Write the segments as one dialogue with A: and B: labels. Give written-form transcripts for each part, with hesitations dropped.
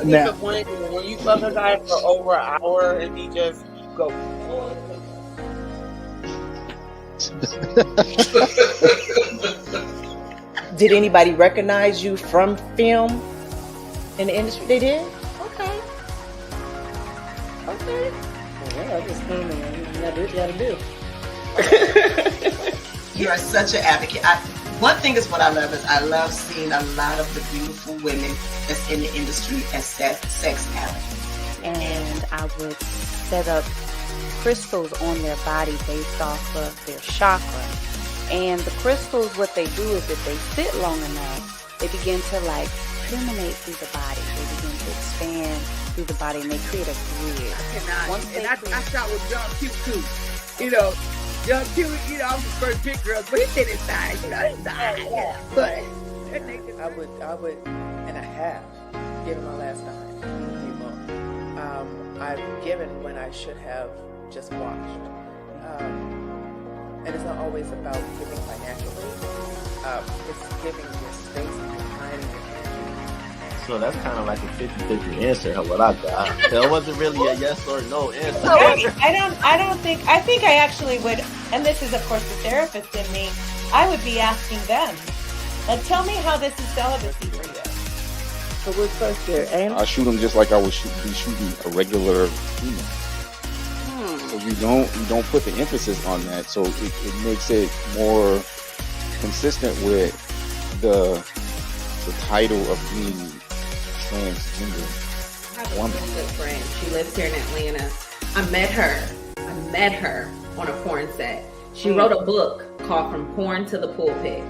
A: Now,
B: when you fuck a guy for over an hour and he just go.
C: Did anybody recognize you from film in the industry? They did? Okay. Well, I just don't know. You gotta do what you gotta do.
D: You are such an advocate. One thing is what I love is I love seeing a lot of the beautiful women that's in the industry as sex talent.
E: And I would set up crystals on their body based off of their chakra. And the crystals, what they do is if they sit long enough, they begin to like permeate through the body. They begin to expand through the body and they create a bridge.
B: I shot with John Q too. You know, John Q, you know, I'm the first big girl, but he did his side, you know, his side. Yeah. But
A: I would, and I have given my last dime to people. I've given when I should have just watched. And it's not always about giving financially. It's giving your space and your time and your energy.
F: So that's kind of like a 50-50 answer, what I got. That wasn't really a yes or no answer.
C: So I think I actually would, and this is of course the therapist in me, I would be asking them, like, tell me how this is celibacy for you.
B: so what's first there? And
G: I shoot them just like I would be shooting a regular female. So you don't put the emphasis on that, so it makes it more consistent with the title of being transgender.
H: I have a really good friend. She lives here in Atlanta. I met her on a porn set. She wrote a book called From Porn to the Pulpit.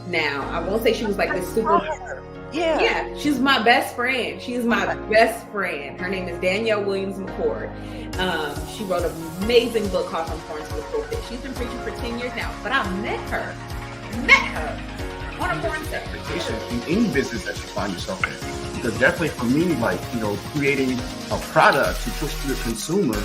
H: Now, I won't say she was like this super... Yeah, she's my best friend. She's my best friend. Her name is Danielle Williams McCord. She wrote an amazing book called From Porn to the Pulpit. She's been preaching for 10 years now, but I met her on a porn set.
I: In any business that you find yourself in. Because definitely for me, like, you know, creating a product to push to the consumer,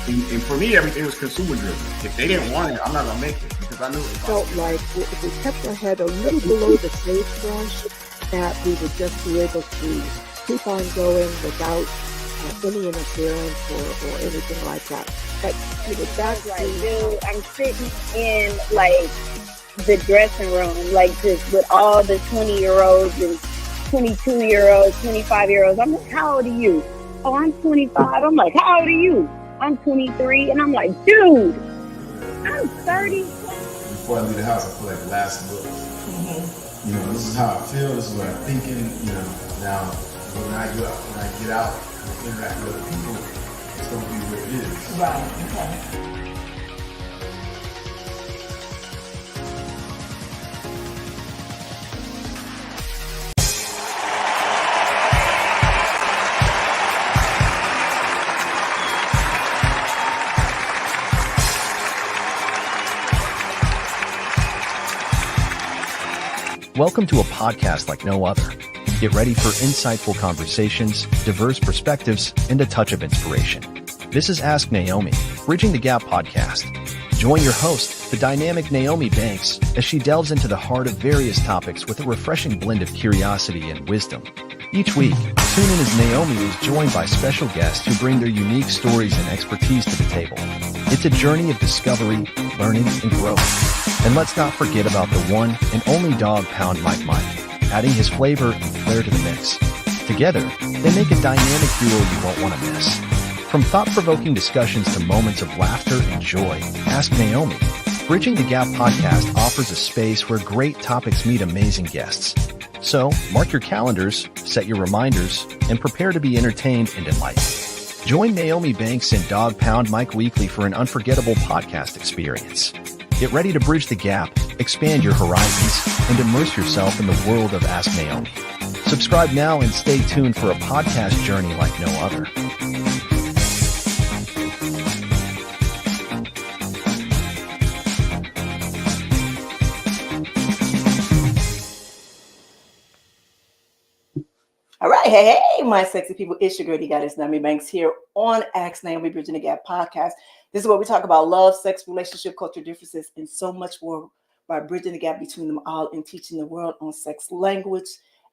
I: and for me, everything was consumer driven. If they didn't want it, I'm not gonna make it because I knew it
J: felt like if we kept our head a little below the sagebrush, that we would just be able to keep on going without any interference or anything like that. But that's
K: right, dude. I'm sitting in like the dressing room, like just with all the 20-year-olds and 22-year-olds, 25-year-olds. I'm like, how old are you? Oh, I'm 25. I'm like, how old are you? I'm 23. And I'm like, dude, I'm 30.
L: Before I leave the house, I feel like the last look. You know, this is how I feel, this is what I'm thinking, you know. Now, when I get out and interact with other people, it's going to be what it is.
C: Right, okay.
M: Welcome to a podcast like no other. Get ready for insightful conversations, diverse perspectives, and a touch of inspiration. This is Ask Nyomi, Bridging the Gap podcast. Join your host, the dynamic Nyomi Banks, as she delves into the heart of various topics with a refreshing blend of curiosity and wisdom. Each week, tune in as Nyomi is joined by special guests who bring their unique stories and expertise to the table. It's a journey of discovery, learning, and growth. And let's not forget about the one and only dog pound Mike, adding his flavor and flair to the mix. Together, they make a dynamic duo you won't want to miss. From thought-provoking discussions to moments of laughter and joy, Ask Nyomi. Bridging the Gap podcast offers a space where great topics meet amazing guests. So, mark your calendars, set your reminders, and prepare to be entertained and enlightened. Join Nyomi Banks and Dog Pound Mike weekly for an unforgettable podcast experience. Get ready to bridge the gap, expand your horizons, and immerse yourself in the world of Ask Nyomi. Subscribe now and stay tuned for a podcast journey like no other.
C: All right, hey, my sexy people, it's your girl, Goddess Nyomi Banks here on Ask Nyomi, Bridging the Gap podcast. This is where we talk about love, sex, relationship, culture differences, and so much more by bridging the gap between them all and teaching the world on sex language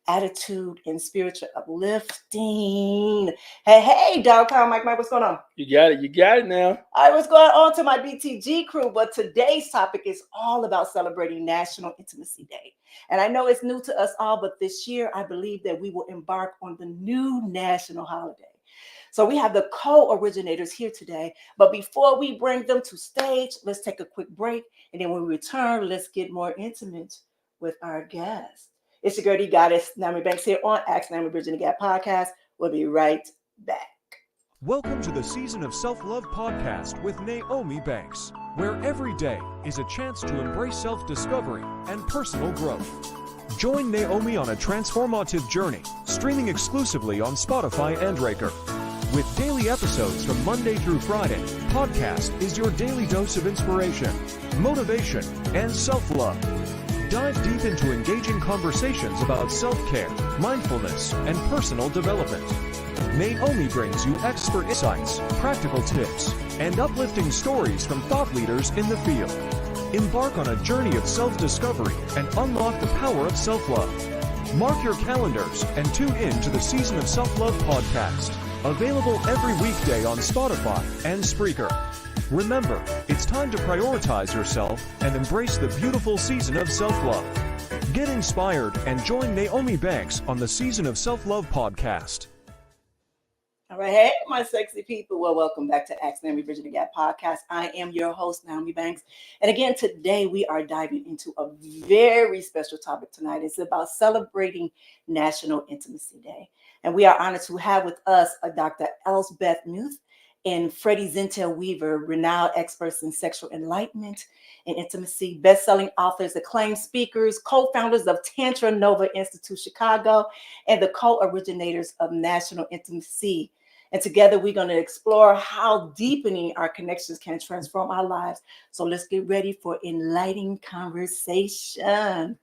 C: attitude, and spiritual uplifting. Hey, Dog Pound, Mike, what's going on?
N: You got it now.
C: All right, what's going on to my BTG crew? But today's topic is all about celebrating National Intimacy Day. And I know it's new to us all, but this year I believe that we will embark on the new national holiday. So we have the co-originators here today. But before we bring them to stage, let's take a quick break. And then when we return, let's get more intimate with our guests. It's your girl, the goddess, Nyomi Banks, here on Ask Nyomi Bridging the Gap podcast. We'll be right back.
O: Welcome to the Season of Self-Love podcast with Nyomi Banks, where every day is a chance to embrace self-discovery and personal growth. Join Nyomi on a transformative journey, streaming exclusively on Spotify and Breaker. With daily episodes from Monday through Friday, podcast is your daily dose of inspiration, motivation, and self-love. Dive deep into engaging conversations about self-care, mindfulness, and personal development. Nyomi brings you expert insights, practical tips, and uplifting stories from thought leaders in the field. Embark on a journey of self-discovery and unlock the power of self-love. Mark your calendars and tune in to the Season of Self-Love podcast, available every weekday on Spotify and Spreaker. Remember, it's time to prioritize yourself and embrace the beautiful season of self-love. Get inspired and join Nyomi Banks on the Season of Self-Love podcast.
C: All right, hey, my sexy people. Well, welcome back to Ask Nyomi Bridging the Gap podcast. I am your host, Nyomi Banks. And again, today we are diving into a very special topic tonight. It's about celebrating National Intimacy Day. And we are honored to have with us Dr. Elsbeth Meuth and Freddy Zental Weaver, renowned experts in sexual enlightenment and intimacy, best-selling authors, acclaimed speakers, co-founders of Tantra Nova Chicago, and the co-originators of National Intimacy. And together we're going to explore how deepening our connections can transform our lives. So let's get ready for enlightening conversation.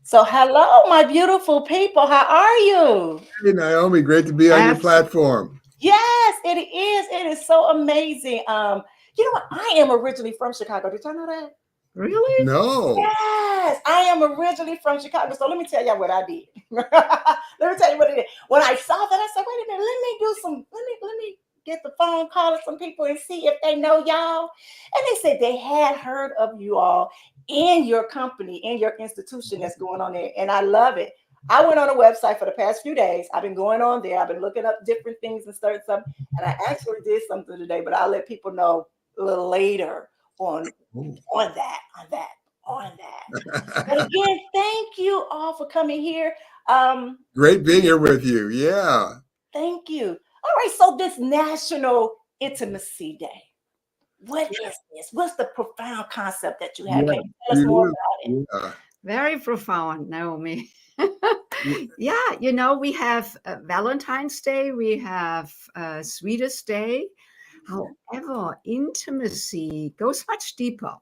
C: So hello, my beautiful people. How are you?
P: Hey, Nyomi, great to be on your platform.
C: Yes, it is. It is so amazing. You know what? I am originally from Chicago. Did y'all know that?
P: Really? No.
C: Yes, I am originally from Chicago. So let me tell y'all what I did. Let me tell you what I did. When I saw that, I said, wait a minute, let me get the phone call to some people and see if they know y'all. And they said they had heard of you all in your company, in your institution that's going on there. And I love it. I went on a website for the past few days. I've been going on there. I've been looking up different things and starting something. And I actually did something today, but I'll let people know a little later on that. But again, thank you all for coming here.
P: Great being here with you. Yeah.
C: Thank you. All right. So this National Intimacy Day, what is this? What's the profound concept that you have? Can you tell us more about it?
P: Yeah.
Q: Very profound, Nyomi. Yeah, you know, we have Valentine's Day, we have Sweetest Day. However, intimacy goes much deeper.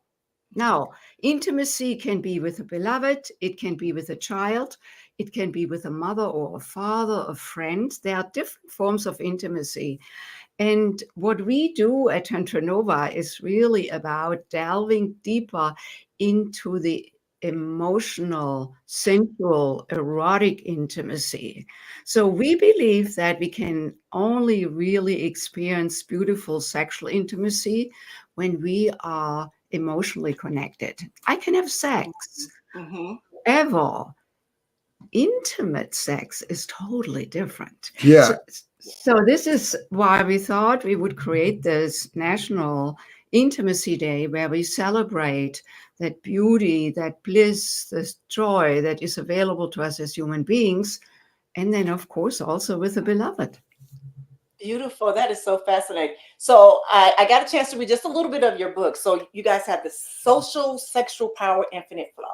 Q: Now, intimacy can be with a beloved, it can be with a child, it can be with a mother or a father, a friend. There are different forms of intimacy. And what we do at Tantra Nova is really about delving deeper into the emotional, sensual, erotic intimacy. So we believe that we can only really experience beautiful sexual intimacy when we are emotionally connected. I can have sex. However, intimate sex is totally different.
P: Yeah.
Q: So this is why we thought we would create this National Intimacy Day where we celebrate that beauty, that bliss, this joy that is available to us as human beings. And then, of course, also with the beloved.
C: Beautiful. That is so fascinating. So I got a chance to read just a little bit of your book. So you guys have the Social Sexual Power Infinite Flow.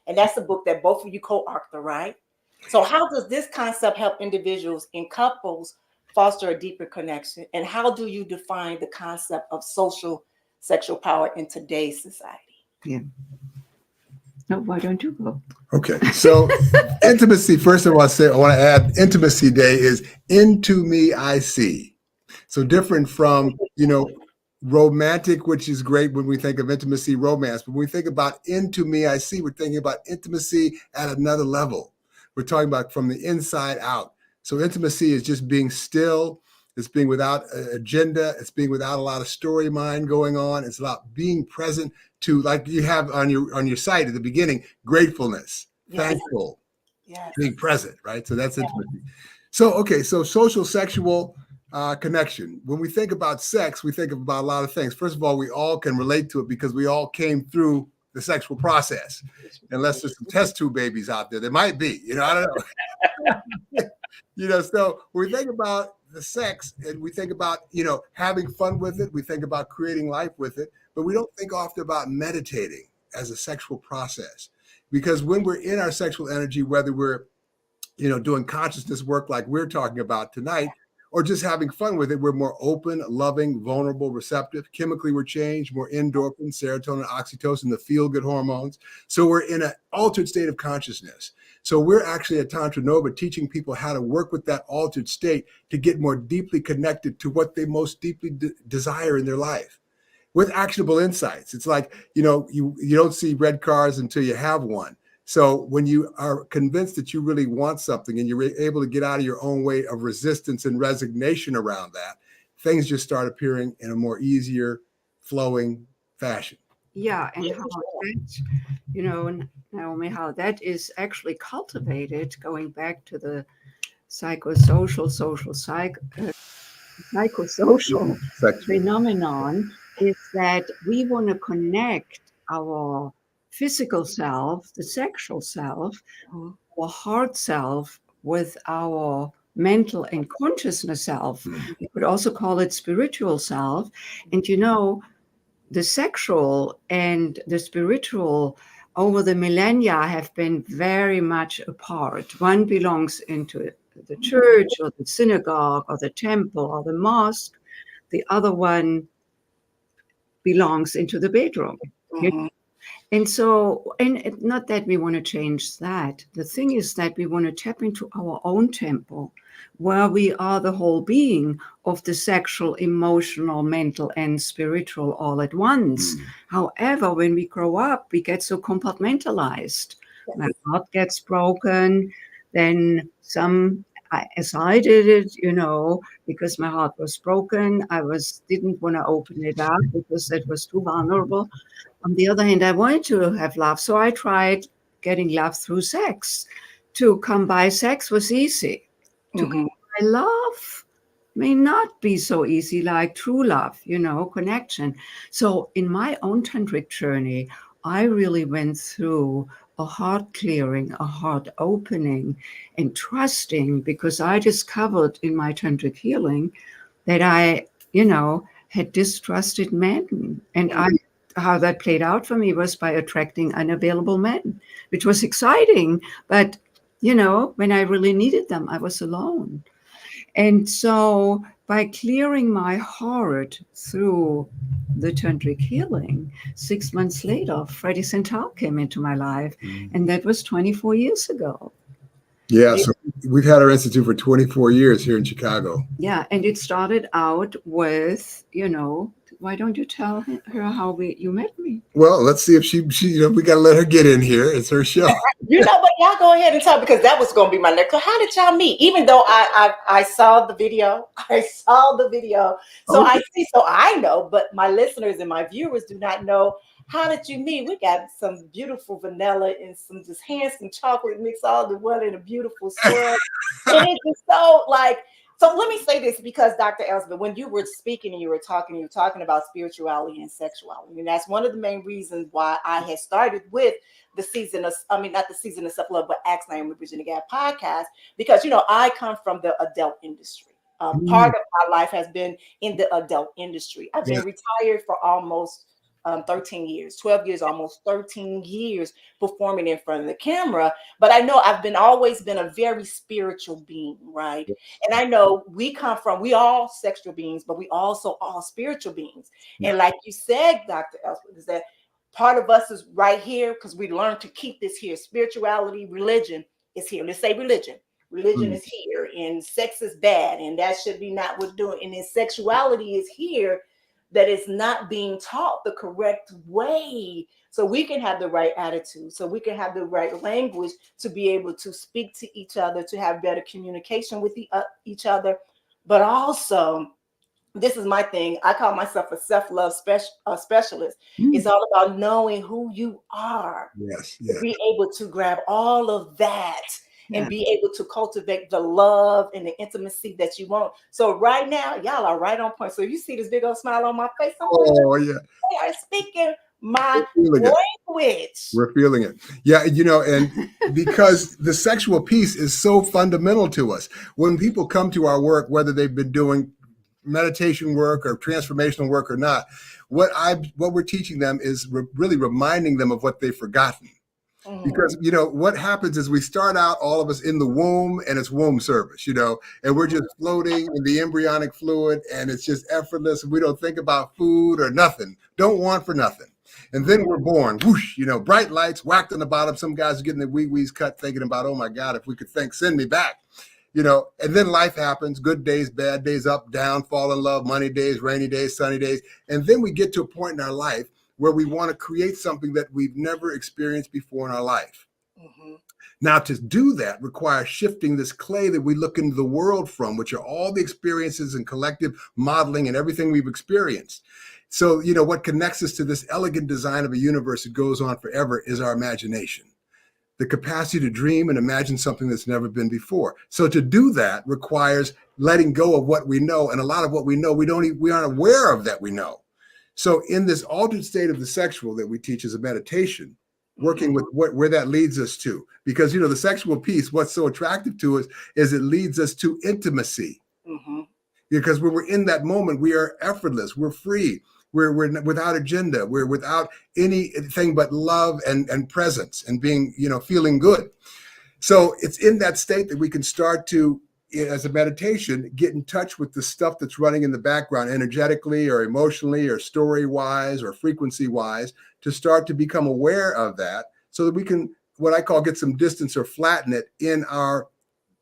C: And that's the book that both of you co-authored, right? So how does this concept help individuals and couples foster a deeper connection? And how do you define the concept of social sexual power in today's society?
Q: Yeah. No, why don't you go?
P: Okay. So intimacy, first of all, I want to add Intimacy Day is into me, I see. So different from, romantic, which is great when we think of intimacy, romance. But when we think about into me, I see, we're thinking about intimacy at another level. We're talking about from the inside out. So intimacy is just being still. It's being without an agenda. It's being without a lot of story mind going on. It's about being present to, like you have on your site at the beginning, gratefulness, thankful, being present, right? So that's intimacy. So, okay, so social sexual connection. When we think about sex, we think about a lot of things. First of all, we all can relate to it because we all came through the sexual process. Unless there's some test tube babies out there, there might be, I don't know. So when we think about the sex and we think about, having fun with it, we think about creating life with it, but we don't think often about meditating as a sexual process. Because when we're in our sexual energy, whether we're, doing consciousness work like we're talking about tonight, or just having fun with it, we're more open, loving, vulnerable, receptive. Chemically, we're changed, more endorphin, serotonin, oxytocin, the feel-good hormones. So we're in an altered state of consciousness. So we're actually at Tantra Nova teaching people how to work with that altered state to get more deeply connected to what they most deeply desire in their life with actionable insights. It's like, you don't see red cars until you have one. So when you are convinced that you really want something and you're able to get out of your own way of resistance and resignation around that, things just start appearing in a more easier flowing fashion.
Q: Yeah, and how that, Naomi, how that is actually cultivated, going back to the psychosocial phenomenon, is that we want to connect our physical self, the sexual self, our heart self, with our mental and consciousness self. You could also call it spiritual self. And the sexual and the spiritual over the millennia have been very much apart. One belongs into the church or the synagogue or the temple or the mosque. The other one belongs into the bedroom. And so, and not that we want to change that. The thing is that we want to tap into our own temple, where we are the whole being of the sexual, emotional, mental, and spiritual all at once. However, when we grow up, we get so compartmentalized. My heart gets broken, then as I did it, because my heart was broken, didn't want to open it up because it was too vulnerable. On the other hand, I wanted to have love, so I tried getting love through sex. To come by sex was easy. To come by love may not be so easy, like true love, connection. So in my own tantric journey, I really went through a heart clearing, a heart opening, and trusting, because I discovered in my tantric healing that I, had distrusted men. And how that played out for me was by attracting unavailable men, which was exciting. But, when I really needed them, I was alone. And so by clearing my heart through the tantric healing, 6 months later, Freddy Zental came into my life. And that was 24 years ago.
P: Yeah, so we've had our institute for 24 years here in Chicago.
Q: Yeah, and it started out with, why don't you tell her how you met me?
P: Well, let's see if she we got to let her get in here. It's her show.
C: What? Y'all go ahead and talk, because that was going to be my next. How did y'all meet? Even though I saw the video, So I see, so I know, but my listeners and my viewers do not know. How did you meet? We got some beautiful vanilla and some just handsome chocolate mix all the one in a beautiful swirl. And it's just so so let me say this, because Dr. Elsbeth, when you were speaking and you were talking about spirituality and sexuality. And that's one of the main reasons why I had started with not the season of self-love, but Ask Nyomi, Bridging the Gap podcast, because, I come from the adult industry. Part of my life has been in the adult industry. I've been retired for almost 13 years, 12 years, almost 13 years performing in front of the camera. But I know I've always been a very spiritual being, right? And I know we all sexual beings, but we also all spiritual beings. And like you said, Dr. Elsbeth, is that part of us is right here because we learned to keep this here. Spirituality, religion is here. Let's say religion. Religion is here, and sex is bad, and that should be not what's doing. And then sexuality is here, that is not being taught the correct way, so we can have the right attitude, so we can have the right language to be able to speak to each other, to have better communication with each other. But also, this is my thing. I call myself a self-love specialist. It's all about knowing who you are.
P: Yes.
C: To be able to grab all of that and
Q: Yeah.
C: be able to cultivate the love and the intimacy that you want. So right now, y'all are right on point. So you see this big old smile on my face.
P: Oh, yeah.
C: They are speaking my
P: Feeling it.
C: language.
P: We're feeling it. Yeah, and because the sexual piece is so fundamental to us. When people come to our work, whether they've been doing meditation work or transformational work or not, what we're teaching them is really reminding them of what they've forgotten. Because, what happens is we start out, all of us, in the womb, and it's womb service, and we're just floating in the embryonic fluid, and it's just effortless. We don't think about food or nothing, don't want for nothing. And then we're born, whoosh, bright lights, whacked on the bottom. Some guys are getting their wee-wees cut, thinking about, oh my God, if we could send me back. And then life happens, good days, bad days, up, down, fall in love, money days, rainy days, sunny days. And then we get to a point in our life where we want to create something that we've never experienced before in our life. Now, to do that requires shifting this clay that we look into the world from, which are all the experiences and collective modeling and everything we've experienced. So, what connects us to this elegant design of a universe that goes on forever is our imagination. The capacity to dream and imagine something that's never been before. So to do that requires letting go of what we know. And a lot of what we know, we aren't aware of that we know. So in this altered state of the sexual that we teach as a meditation, working with where that leads us to, because, the sexual piece, what's so attractive to us is it leads us to intimacy. Because when we're in that moment, we are effortless, we're free. We're without agenda. We're without anything but love and presence and being, feeling good. So it's in that state that we can start to, as a meditation, get in touch with the stuff that's running in the background energetically or emotionally or story-wise or frequency-wise, to start to become aware of that so that we can, what I call, get some distance or flatten it in our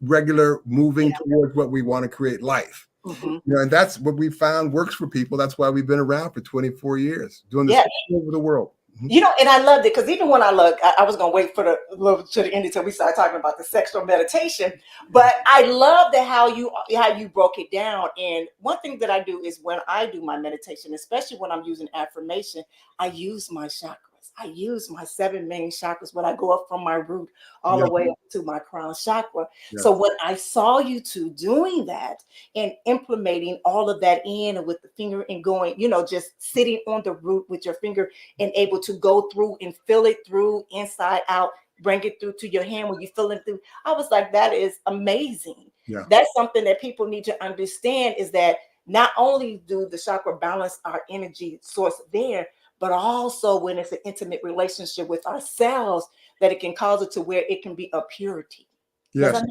P: regular moving towards what we want to create life. And that's what we found works for people. That's why we've been around for 24 years, doing this all over the world.
C: And I loved it, because even when I was going to wait for to the end until we started talking about the sexual meditation, but I love how you broke it down. And one thing that I do is when I do my meditation, especially when I'm using affirmation, I use my chakras. I use my 7 main chakras when I go up from my root all the way up to my crown chakra. So when I saw you two doing that and implementing all of that in with the finger and going, just sitting on the root with your finger and able to go through and feel it through inside out, bring it through to your hand when you feel it through. I was like, that is amazing. That's something that people need to understand, is that not only do the chakra balance our energy source there, but also when it's an intimate relationship with ourselves, that it can cause it to where it can be a purity.
P: Yes.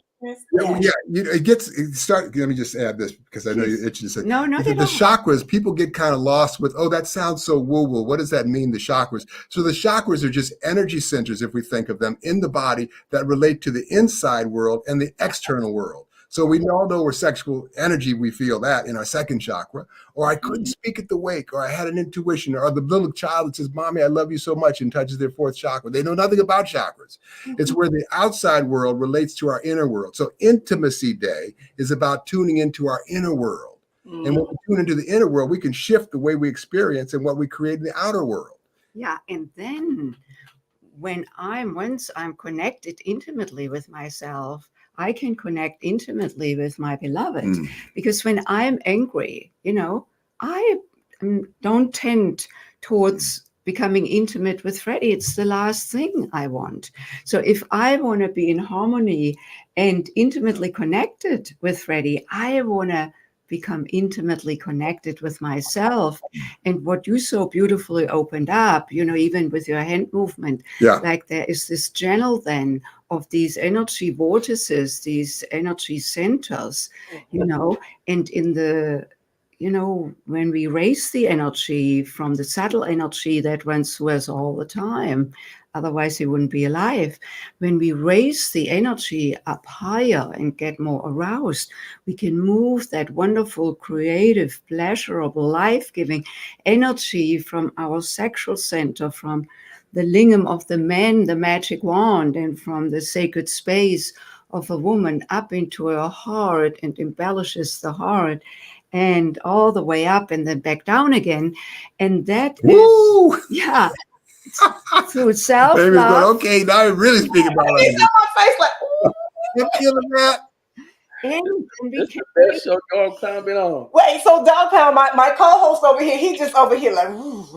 P: Let me just add this, because I know you're itching to say.
Q: No,
P: the chakras, people get kind of lost with, that sounds so woo-woo. What does that mean, the chakras? So the chakras are just energy centers, if we think of them, in the body that relate to the inside world and the external world. So we all know we're sexual energy. We feel that in our second chakra, or I couldn't speak at the wake, or I had an intuition, or the little child that says, Mommy, I love you so much, and touches their 4th chakra. They know nothing about chakras. It's where the outside world relates to our inner world. So Intimacy Day is about tuning into our inner world. And when we tune into the inner world, we can shift the way we experience and what we create in the outer world.
Q: Yeah. And then once I'm connected intimately with myself, I can connect intimately with my beloved, because when I'm angry, I don't tend towards becoming intimate with Freddy. It's the last thing I want. So if I want to be in harmony and intimately connected with Freddy, I want to become intimately connected with myself. And what you so beautifully opened up, even with your hand movement, like there is this channel then of these energy vortices, these energy centers, and in the when we raise the energy from the subtle energy that runs through us all the time, otherwise we wouldn't be alive. When we raise the energy up higher and get more aroused, we can move that wonderful, creative, pleasurable, life-giving energy from our sexual center, from the lingam of the man, the magic wand, and from the sacred space of a woman up into her heart, and embellishes the heart, and all the way up and then back down again. And that
P: Woo!
Q: is, yeah, through
P: Baby's
Q: self-love.
P: going, okay, now I'm really speaking about
D: He's
P: it.
D: on my face like, ooh.
P: You're feeling that?
Q: And we
B: This
Q: can
B: the best show dog pound been on.
C: Wait, so Dog Pound, my co-host over here, he just over here like,
Q: oh,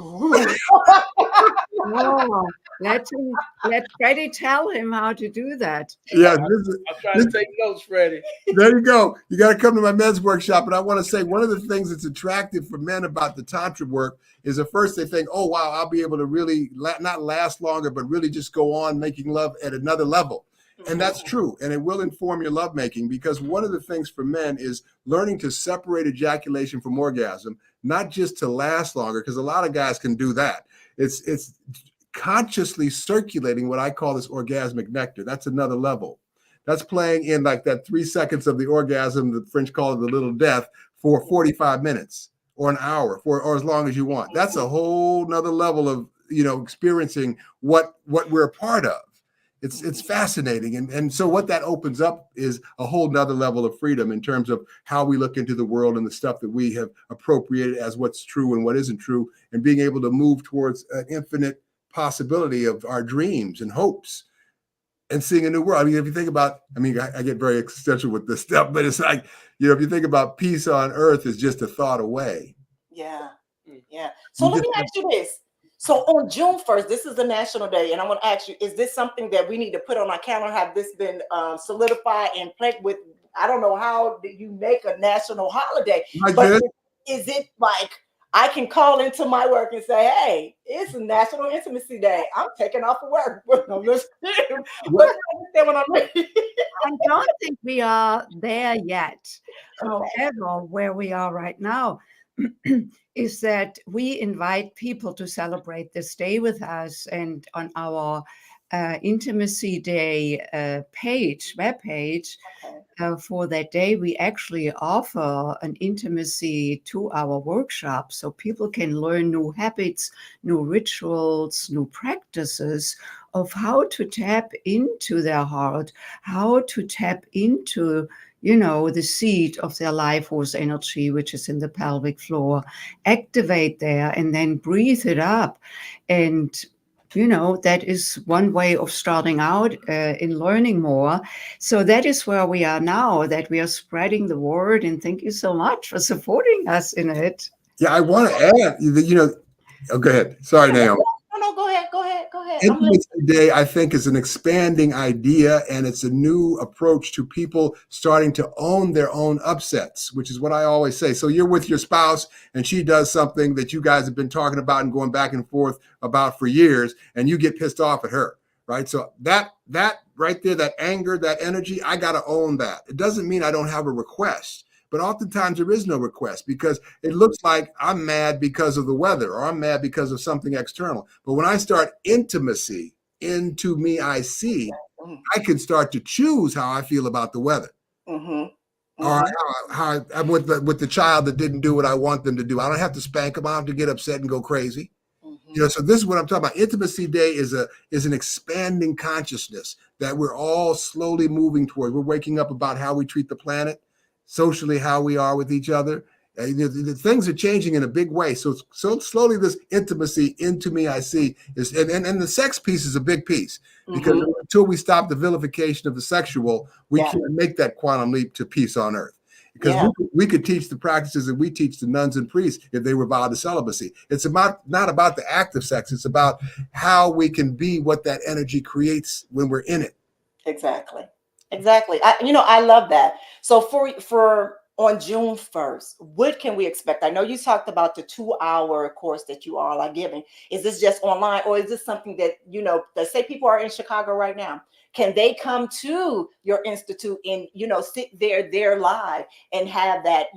Q: let Freddy tell him how to do that.
P: Yeah,
B: I'm trying to take notes, Freddy.
P: there you go. You got to come to my men's workshop. And I want to say one of the things that's attractive for men about the Tantra work is at first they think, oh, wow, I'll be able to really not last longer, but really just go on making love at another level. And that's true. And it will inform your lovemaking, because one of the things for men is learning to separate ejaculation from orgasm, not just to last longer, because a lot of guys can do that. It's consciously circulating what I call this orgasmic nectar. That's another level. That's playing in like that 3 seconds of the orgasm, the French call it the little death, for 45 minutes or an hour or as long as you want. That's a whole nother level of, experiencing what we're a part of. It's fascinating. And so what that opens up is a whole nother level of freedom in terms of how we look into the world and the stuff that we have appropriated as what's true and what isn't true, and being able to move towards an infinite possibility of our dreams and hopes and seeing a new world. I mean, if you think about, I get very existential with this stuff, but it's like, if you think about peace on earth is just a thought away.
C: yeah. So let me ask you this. So on June 1st, this is the National Day, and I want to ask you, is this something that we need to put on our calendar? Have this been solidified and played with? I don't know, how do you make a national holiday? But is it like I can call into my work and say, hey, it's a National Intimacy Day. I'm taking off of work. I
Q: don't think we are there yet. However, where we are right now is that we invite people to celebrate this day with us, and on our Intimacy Day webpage for that day, we actually offer an intimacy 2-hour workshop, so people can learn new habits, new rituals, new practices of how to tap into their heart, how to tap into the seat of their life force energy, which is in the pelvic floor, activate there and then breathe it up. And, that is one way of starting out in learning more. So that is where we are now, that we are spreading the word. And thank you so much for supporting us in it.
P: Yeah, I want to add, go ahead. Sorry, Naomi.
C: No, go ahead.
P: Intimacy Day, I think, is an expanding idea, and it's a new approach to people starting to own their own upsets, which is what I always say. So you're with your spouse and she does something that you guys have been talking about and going back and forth about for years, and you get pissed off at her, right? So that right there, that anger, that energy, I got to own that. It doesn't mean I don't have a request. But oftentimes there is no request, because it looks like I'm mad because of the weather, or I'm mad because of something external. But when I start intimacy, into me I see, I can start to choose how I feel about the weather. Or how I'm with the child that didn't do what I want them to do. I don't have to spank them. I don't have to get upset and go crazy. So this is what I'm talking about. Intimacy Day is an expanding consciousness that we're all slowly moving toward. We're waking up about how we treat the planet, socially, how we are with each other. The things are changing in a big way. So slowly this intimacy, into me I see, is and the sex piece is a big piece, because until we stop the vilification of the sexual, we can't make that quantum leap to peace on earth. Because we could teach the practices that we teach the nuns and priests if they were vowed to celibacy. It's not about the act of sex. It's about how we can be what that energy creates when we're in it.
C: Exactly. I love that. So for on June 1st, what can we expect? I know you talked about the 2-hour course that you all are giving. Is this just online, or is this something that, let's say people are in Chicago right now, can they come to your institute and, sit there live and have that,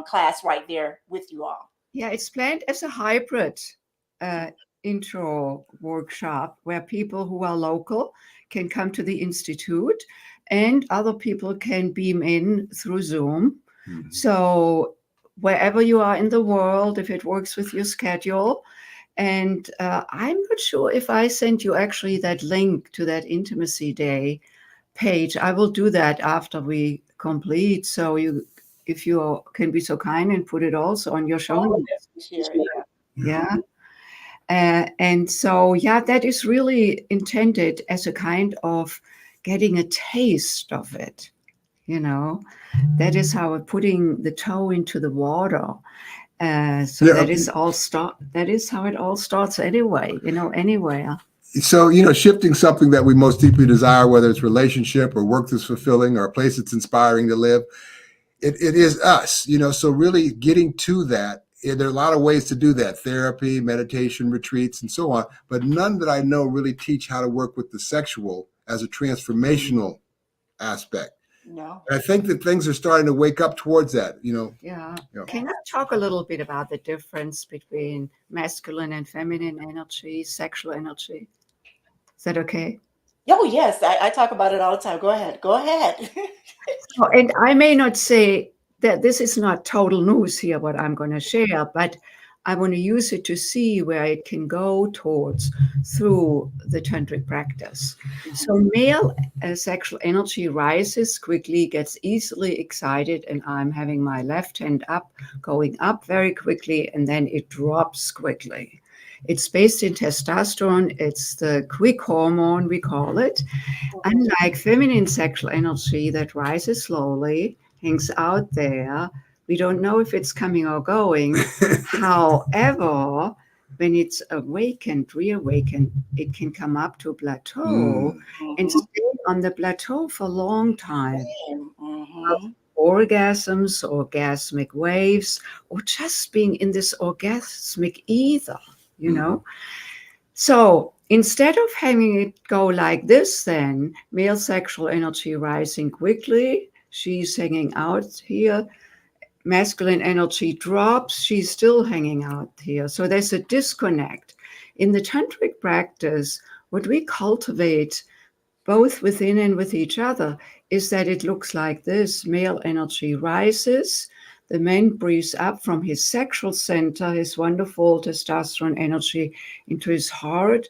C: class right there with you all?
Q: Yeah, it's planned as a hybrid intro workshop where people who are local can come to the institute and other people can beam in through Zoom. Mm-hmm. So wherever you are in the world, if it works with your schedule. And I'm not sure if I sent you actually that link to that Intimacy Day page. I will do that after we complete. So if you can be so kind and put it also on your show notes. Yeah. And so, that is really intended as a kind of getting a taste of it. That is how we're putting the toe into the water. That is how it all starts anyway, anywhere.
P: So, shifting something that we most deeply desire, whether it's relationship or work that's fulfilling or a place that's inspiring to live, it is us, so really getting to that. There are a lot of ways to do that: therapy, meditation, retreats, and so on, but none that I know really teach how to work with the sexual as a transformational aspect. No. And I think that things are starting to wake up towards that,
Q: Yeah. Can you talk a little bit about the difference between masculine and feminine energy, sexual energy? Is that okay?
C: Oh, yes. I talk about it all the time. Go ahead.
Q: And I may not say that this is not total news here, what I'm going to share, but I want to use it to see where it can go towards through the tantric practice. So male sexual energy rises quickly, gets easily excited, and I'm having my left hand up, going up very quickly, and then it drops quickly. It's based in testosterone. It's the quick hormone, we call it. Unlike feminine sexual energy that rises slowly, hangs out there, we don't know if it's coming or going. However, when it's reawakened, it can come up to a plateau and stay on the plateau for a long time. Orgasms, orgasmic waves, or just being in this orgasmic ether, So instead of having it go like this, then male sexual energy rising quickly, she's hanging out here. Masculine energy drops, she's still hanging out here. So there's a disconnect. In the tantric practice, what we cultivate both within and with each other is that it looks like this. Male energy rises. The man breathes up from his sexual center, his wonderful testosterone energy, into his heart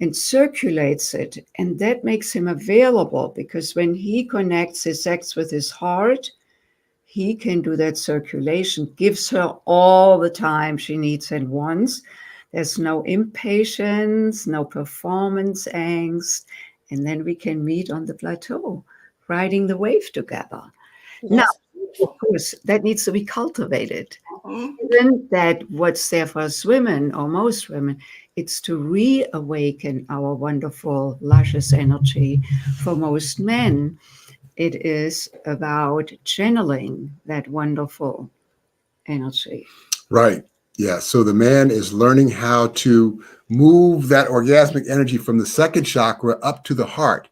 Q: and circulates it. And that makes him available, because when he connects his sex with his heart, he can do that circulation, gives her all the time she needs and wants. There's no impatience, no performance angst. And then we can meet on the plateau, riding the wave together. Now, of course, that needs to be cultivated. Even that what's there for us women, or most women, it's to reawaken our wonderful, luscious energy. For most men, it is about channeling that wonderful energy.
P: Right. Yeah. So the man is learning how to move that orgasmic energy from the second chakra up to the heart.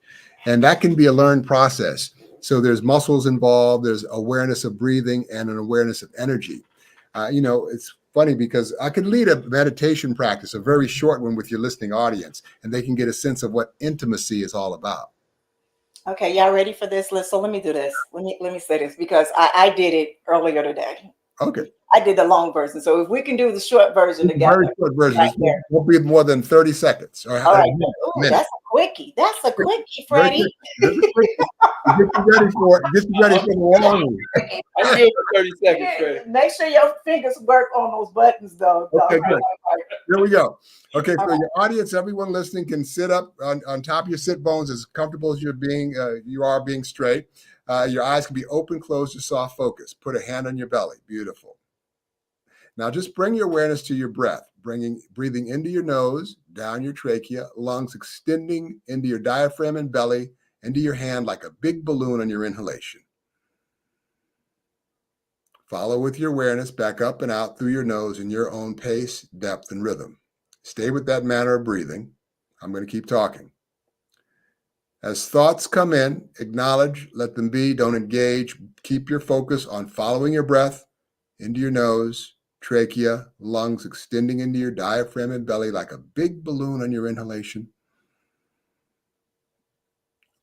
P: And that can be a learned process. So there's muscles involved, there's awareness of breathing and an awareness of energy. It's funny because I could lead a meditation practice, a very short one, with your listening audience, and they can get a sense of what intimacy is all about.
C: Okay, y'all ready for this? So let me do this. Let me say this, because I did it earlier today.
P: Okay.
C: I did the long version. So if we can do the short version together.
P: Very short version. Right, won't be more than 30 seconds.
C: All right. Ooh, that's a quickie. That's a quickie, Freddy.
P: Get you ready for it. Get you ready for the long one.
B: I did 30 seconds, Freddy.
C: Make sure your fingers work on those buttons, though.
P: Okay, good. Here we go. Okay, so your audience, everyone listening, can sit up on top of your sit bones as comfortable as you are being straight. Your eyes can be open, closed, or soft focus. Put a hand on your belly. Beautiful. Now just bring your awareness to your breath, breathing into your nose, down your trachea, lungs extending into your diaphragm and belly, into your hand like a big balloon on your inhalation. Follow with your awareness back up and out through your nose in your own pace, depth, and rhythm. Stay with that manner of breathing. I'm going to keep talking. As thoughts come in, acknowledge, let them be, don't engage. Keep your focus on following your breath into your nose, trachea, lungs, extending into your diaphragm and belly like a big balloon on your inhalation.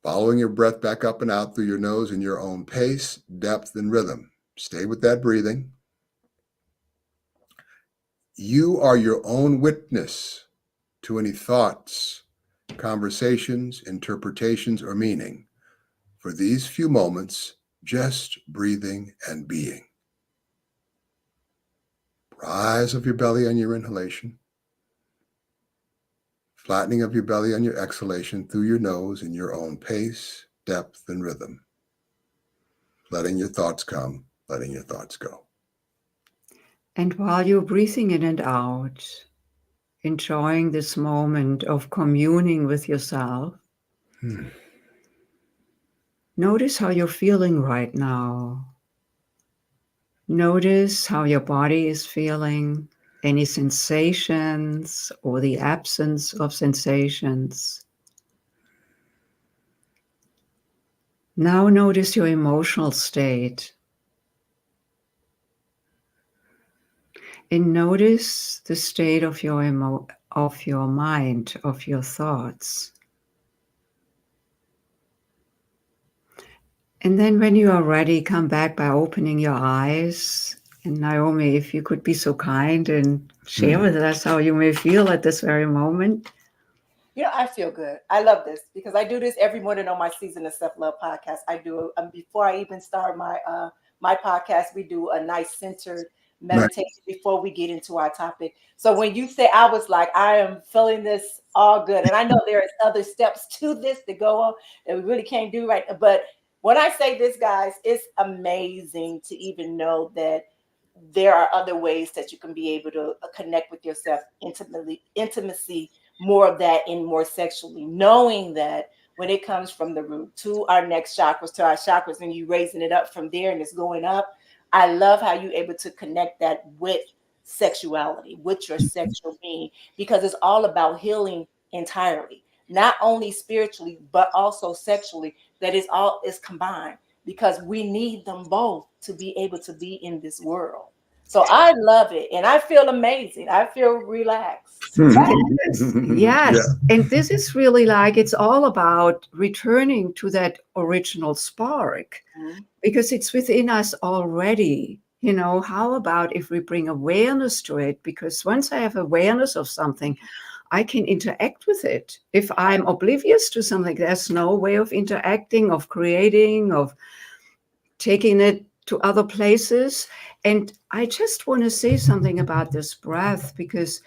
P: Following your breath back up and out through your nose in your own pace, depth, and rhythm. Stay with that breathing. You are your own witness to any thoughts, conversations, interpretations, or meaning. For these few moments, just breathing and being. Rise of your belly on your inhalation. Flattening of your belly on your exhalation through your nose in your own pace, depth, and rhythm. Letting your thoughts come, letting your thoughts go.
Q: And while you're breathing in and out, enjoying this moment of communing with yourself, notice how you're feeling right now. Notice how your body is feeling, any sensations or the absence of sensations. Now notice your emotional state. And notice the state of your mind, of your thoughts. And then when you are ready, come back by opening your eyes. And Nyomi, if you could be so kind and share with us how you may feel at this very moment.
C: You know, I feel good. I love this because I do this every morning on my Season of Self-Love podcast. I do before I even start my my podcast, we do a nice centered meditation before we get into our topic. So when you say, I was like, I am feeling this all good. And I know there is other steps to this to go on that we really can't do right. But when I say this, guys, it's amazing to even know that there are other ways that you can be able to connect with yourself intimacy, more of that and more sexually, knowing that when it comes from the root to our next chakras, to our chakras, and you raising it up from there and it's going up. I love how you're able to connect that with sexuality, with your sexual being, because it's all about healing entirely, not only spiritually, but also sexually, that is all is combined, because we need them both to be able to be in this world. So I love it. And I feel amazing. I feel relaxed.
Q: Yes. And this is really like, it's all about returning to that original spark, because it's within us already. You know, how about if we bring awareness to it? Because once I have awareness of something, I can interact with it. If I'm oblivious to something, there's no way of interacting, of creating, of taking it to other places. And I just want to say something about this breath, because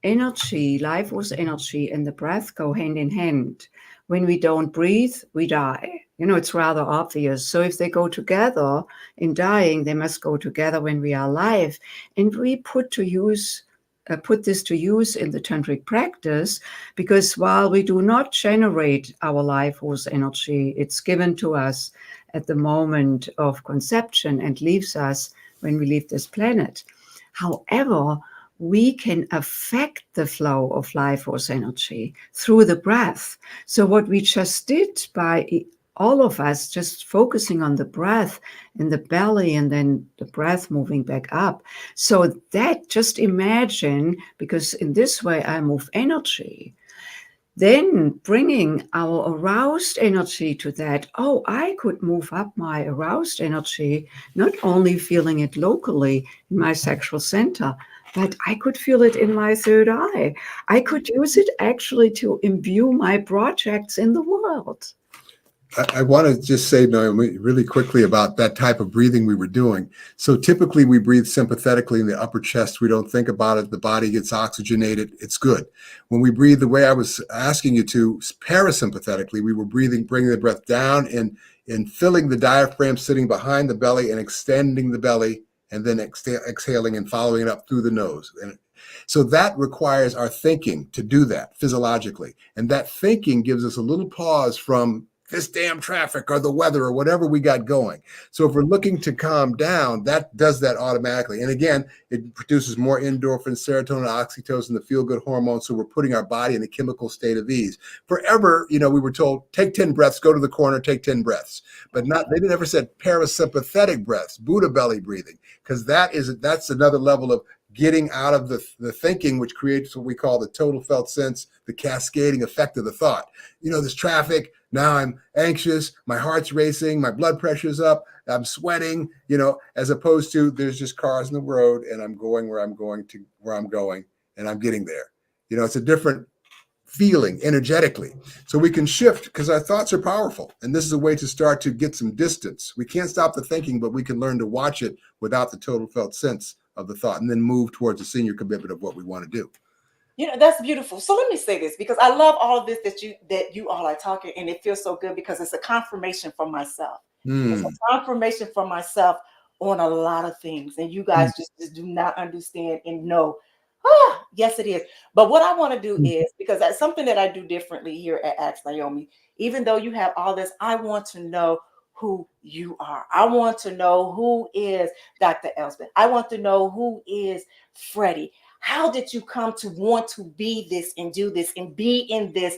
Q: energy, life was energy, and the breath go hand in hand. When we don't breathe, we die. You know, it's rather obvious. So if they go together in dying, they must go together when we are alive. And we put this to use in the tantric practice, because while we do not generate our life force energy, it's given to us at the moment of conception and leaves us when we leave this planet. However, we can affect the flow of life force energy through the breath. So what we just did by all of us just focusing on the breath in the belly and then the breath moving back up. So that, just imagine, because in this way I move energy, then bringing our aroused energy to that. Oh, I could move up my aroused energy, not only feeling it locally in my sexual center, but I could feel it in my third eye. I could use it actually to imbue my projects in the world.
P: I want to just say, Nyomi, really quickly about that type of breathing we were doing. So typically we breathe sympathetically in the upper chest. We don't think about it. The body gets oxygenated. It's good. When we breathe the way I was asking you to, parasympathetically, we were bringing the breath down and filling the diaphragm sitting behind the belly and extending the belly, and then exhaling and following it up through the nose. And so that requires our thinking to do that physiologically. And that thinking gives us a little pause from this damn traffic or the weather or whatever we got going. So if we're looking to calm down, that does that automatically. And again, it produces more endorphins, serotonin, oxytocin, the feel-good hormones. So we're putting our body in a chemical state of ease. Forever, we were told, take 10 breaths, go to the corner, take 10 breaths. But they never said parasympathetic breaths, Buddha belly breathing, because that's another level of getting out of the thinking, which creates what we call the total felt sense, the cascading effect of the thought. This traffic, now I'm anxious, my heart's racing, my blood pressure's up, I'm sweating, as opposed to there's just cars in the road and I'm going where I'm going, and I'm getting there. It's a different feeling energetically. So we can shift because our thoughts are powerful. And this is a way to start to get some distance. We can't stop the thinking, but we can learn to watch it without the total felt sense of the thought, and then move towards a senior commitment of what we want to do.
C: That's beautiful. So let me say this, because I love all of this that you all are talking, and it feels so good because it's a confirmation for myself. It's a confirmation for myself on a lot of things, and you guys just do not understand and know. Yes, it is. But what I want to do is, because that's something that I do differently here at Ask Nyomi, even though you have all this, I want to know who you are. I want to know who is Dr. Elsbeth. I want to know who is Freddy. How did you come to want to be this and do this and be in this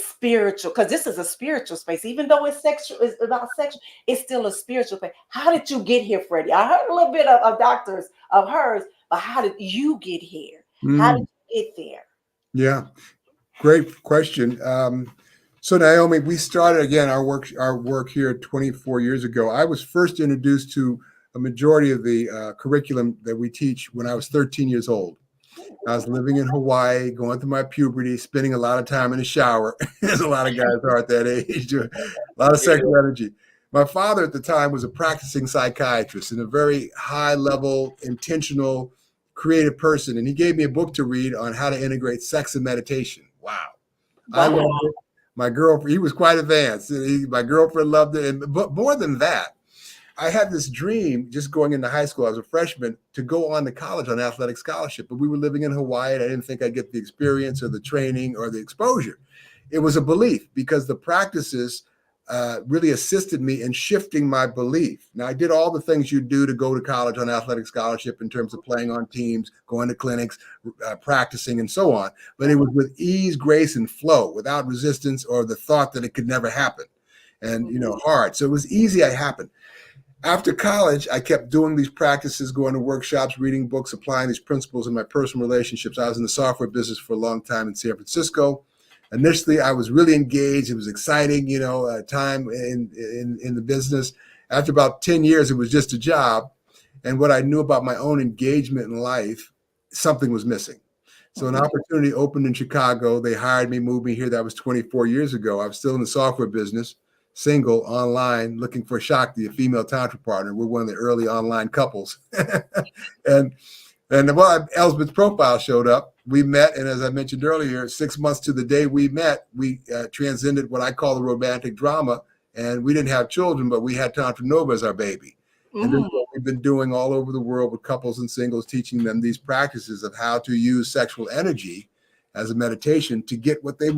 C: spiritual? Because this is a spiritual space, even though it's sexual, it's about sexual, it's still a spiritual space. How did you get here, Freddy? I heard a little bit of doctors of hers, but how did you get here? How did you get there?
P: Yeah, great question. So Naomi, we started again our work here 24 years ago. I was first introduced to a majority of the curriculum that we teach when I was 13 years old. I was living in Hawaii, going through my puberty, spending a lot of time in the shower, as a lot of guys are at that age, a lot of sexual energy. My father at the time was a practicing psychiatrist and a very high-level, intentional, creative person, and he gave me a book to read on how to integrate sex and meditation. Wow. I loved it. My girlfriend, he was quite advanced. My girlfriend loved it. But more than that, I had this dream just going into high school as a freshman to go on to college on athletic scholarship. But we were living in Hawaii, and I didn't think I'd get the experience or the training or the exposure. It was a belief because the practices really assisted me in shifting my belief. Now, I did all the things you do to go to college on athletic scholarship in terms of playing on teams, going to clinics, practicing, and so on. But it was with ease, grace, and flow, without resistance or the thought that it could never happen. And, hard. So it was easy. It happened. After college, I kept doing these practices, going to workshops, reading books, applying these principles in my personal relationships. I was in the software business for a long time in San Francisco. Initially, I was really engaged. It was exciting, time in the business. After about 10 years, it was just a job. And what I knew about my own engagement in life, something was missing. So an opportunity opened in Chicago. They hired me, moved me here. That was 24 years ago. I was still in the software business, single, online, looking for Shakti, a female Tantra partner. We're one of the early online couples. And Elsbeth's profile showed up. We met, and as I mentioned earlier, 6 months to the day we met, we transcended what I call the romantic drama, and we didn't have children, but we had Tantra Nova as our baby. And this is what we've been doing all over the world with couples and singles, teaching them these practices of how to use sexual energy as a meditation to get what they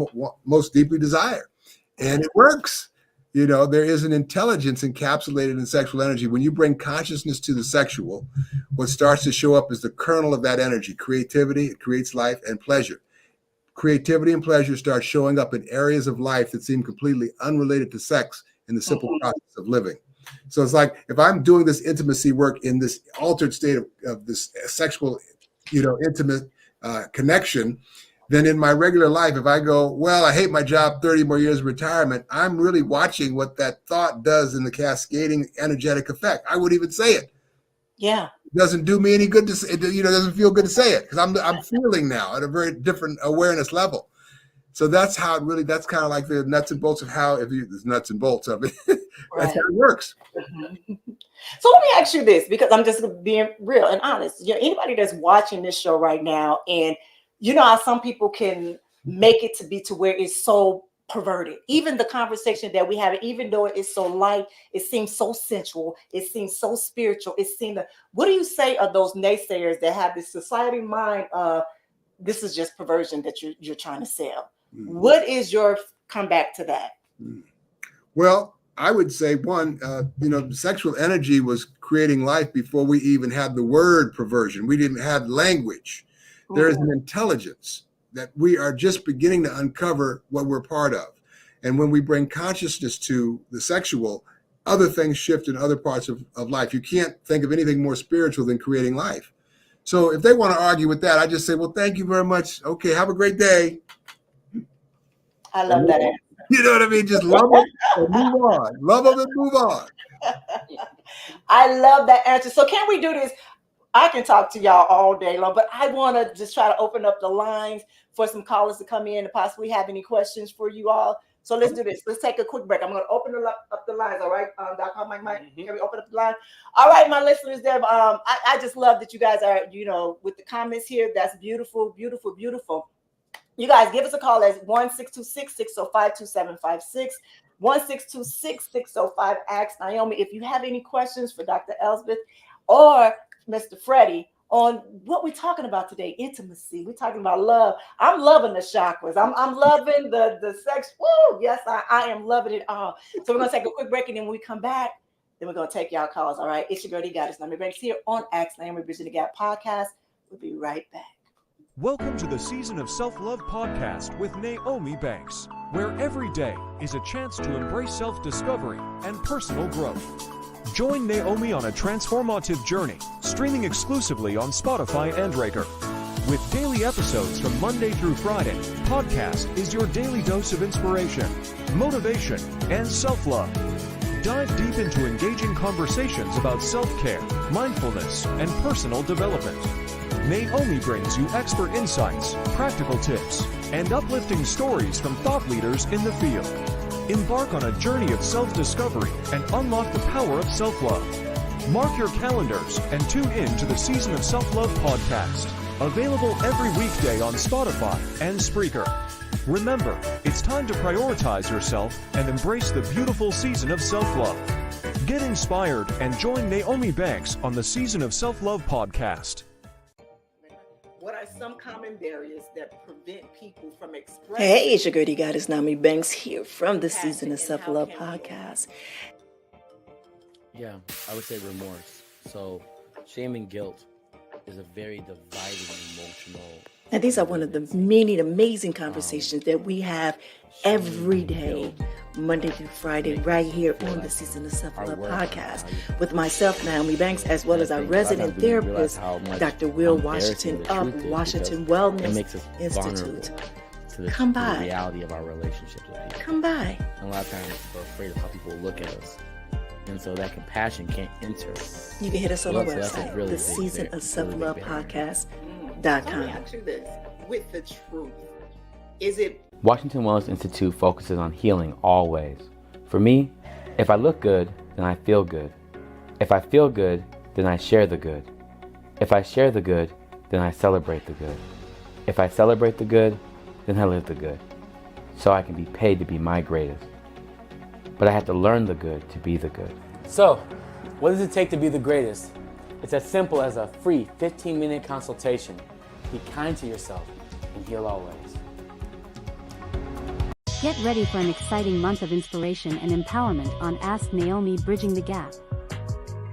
P: most deeply desire. And it works. There is an intelligence encapsulated in sexual energy. When you bring consciousness to the sexual, what starts to show up is the kernel of that energy, creativity. It creates life and pleasure. Creativity and pleasure start showing up in areas of life that seem completely unrelated to sex in the simple process of living. So it's like, if I'm doing this intimacy work in this altered state of this sexual, intimate connection, then in my regular life, if I go, well, I hate my job, 30 more years of retirement, I'm really watching what that thought does in the cascading energetic effect. I would even say it.
C: Yeah.
P: It doesn't do me any good to say it, doesn't feel good to say it because I'm feeling now at a very different awareness level. So that's how it really, that's kind of like the nuts and bolts of how, there's nuts and bolts of it, that's how it works.
C: So let me ask you this, because I'm just being real and honest. Anybody that's watching this show right now, and how some people can make it to be to where it's so perverted. Even the conversation that we have, even though it's so light, it seems so sensual, it seems so spiritual. What do you say of those naysayers that have this society mind of this is just perversion that you're trying to sell? What is your comeback to that?
P: Well, I would say one, sexual energy was creating life before we even had the word perversion. We didn't have language. There is an intelligence that we are just beginning to uncover what we're part of. And when we bring consciousness to the sexual, other things shift in other parts of life. You can't think of anything more spiritual than creating life. So if they want to argue with that, I just say, well, thank you very much. Okay, have a great day.
C: I love that answer.
P: You know what I mean? Just love them and move on. Love them and move on.
C: I love that answer. So can we do this? I can talk to y'all all day long, but I want to just try to open up the lines for some callers to come in and possibly have any questions for you all. So let's do this. Let's take a quick break. I'm going to open up the lines. All right, Mike, can we open up the line? All right, my listeners there. I just love that you guys are, with the comments here. That's beautiful, beautiful, beautiful. You guys give us a call at 1-626-605-2756. 1-626-605 Ask Nyomi. If you have any questions for Dr. Elsbeth or Mr. Freddy on what we're talking about today, intimacy. We're talking about love. I'm loving the chakras. I'm loving the sex. Woo! Yes, I am loving it all. So we're going to take a quick break, and then when we come back, then we're going to take y'all calls. All right. It's your girl, the Goddess Nyomi Banks here on Ask Nyomi Bridging the Gap podcast. We'll be right back.
O: Welcome to the Season of Self-Love podcast with Naomi Banks, where every day is a chance to embrace self-discovery and personal growth. Join Naomi on a transformative journey, streaming exclusively on Spotify and Breaker. With daily episodes from Monday through Friday, podcast is your daily dose of inspiration, motivation, and self-love. Dive deep into engaging conversations about self-care, mindfulness, and personal development. Naomi brings you expert insights, practical tips, and uplifting stories from thought leaders in the field. Embark on a journey of self-discovery and unlock the power of self-love. Mark your calendars and tune in to the Season of Self-Love podcast, available every weekday on Spotify and Spreaker. Remember, it's time to prioritize yourself and embrace the beautiful season of self-love. Get inspired and join Naomi Banks on the Season of Self-Love podcast.
C: What are some common barriers that prevent people from expressing?
N: Hey, it's your girl, the Goddess Nyomi Banks here from the Season of Self-Love podcast.
R: Yeah, I would say remorse. So shame and guilt is a very dividing emotional.
N: And these are one of the many amazing conversations that we have every day, Monday through Friday, right here on the Season of Self-Love podcast with myself, Naomi Banks, as well as our resident therapist, Dr. Will Washington of Washington Wellness Institute. Come by.
R: The reality of our relationships with people.
N: Come by.
R: And a lot of times we're afraid of how people look at us. And so that compassion can't enter.
N: You can hit us on the website, the Season of Self-Love podcast.com.
C: Let me ask you this, with the truth, is it?
R: Washington Wellness Institute focuses on healing always. For me, if I look good, then I feel good. If I feel good, then I share the good. If I share the good, then I celebrate the good. If I celebrate the good, then I live the good. So I can be paid to be my greatest. But I have to learn the good to be the good.
S: So, what does it take to be the greatest? It's as simple as a free 15-minute consultation. Be kind to yourself and heal always.
T: Get ready for an exciting month of inspiration and empowerment on Ask Nyomi Bridging the Gap.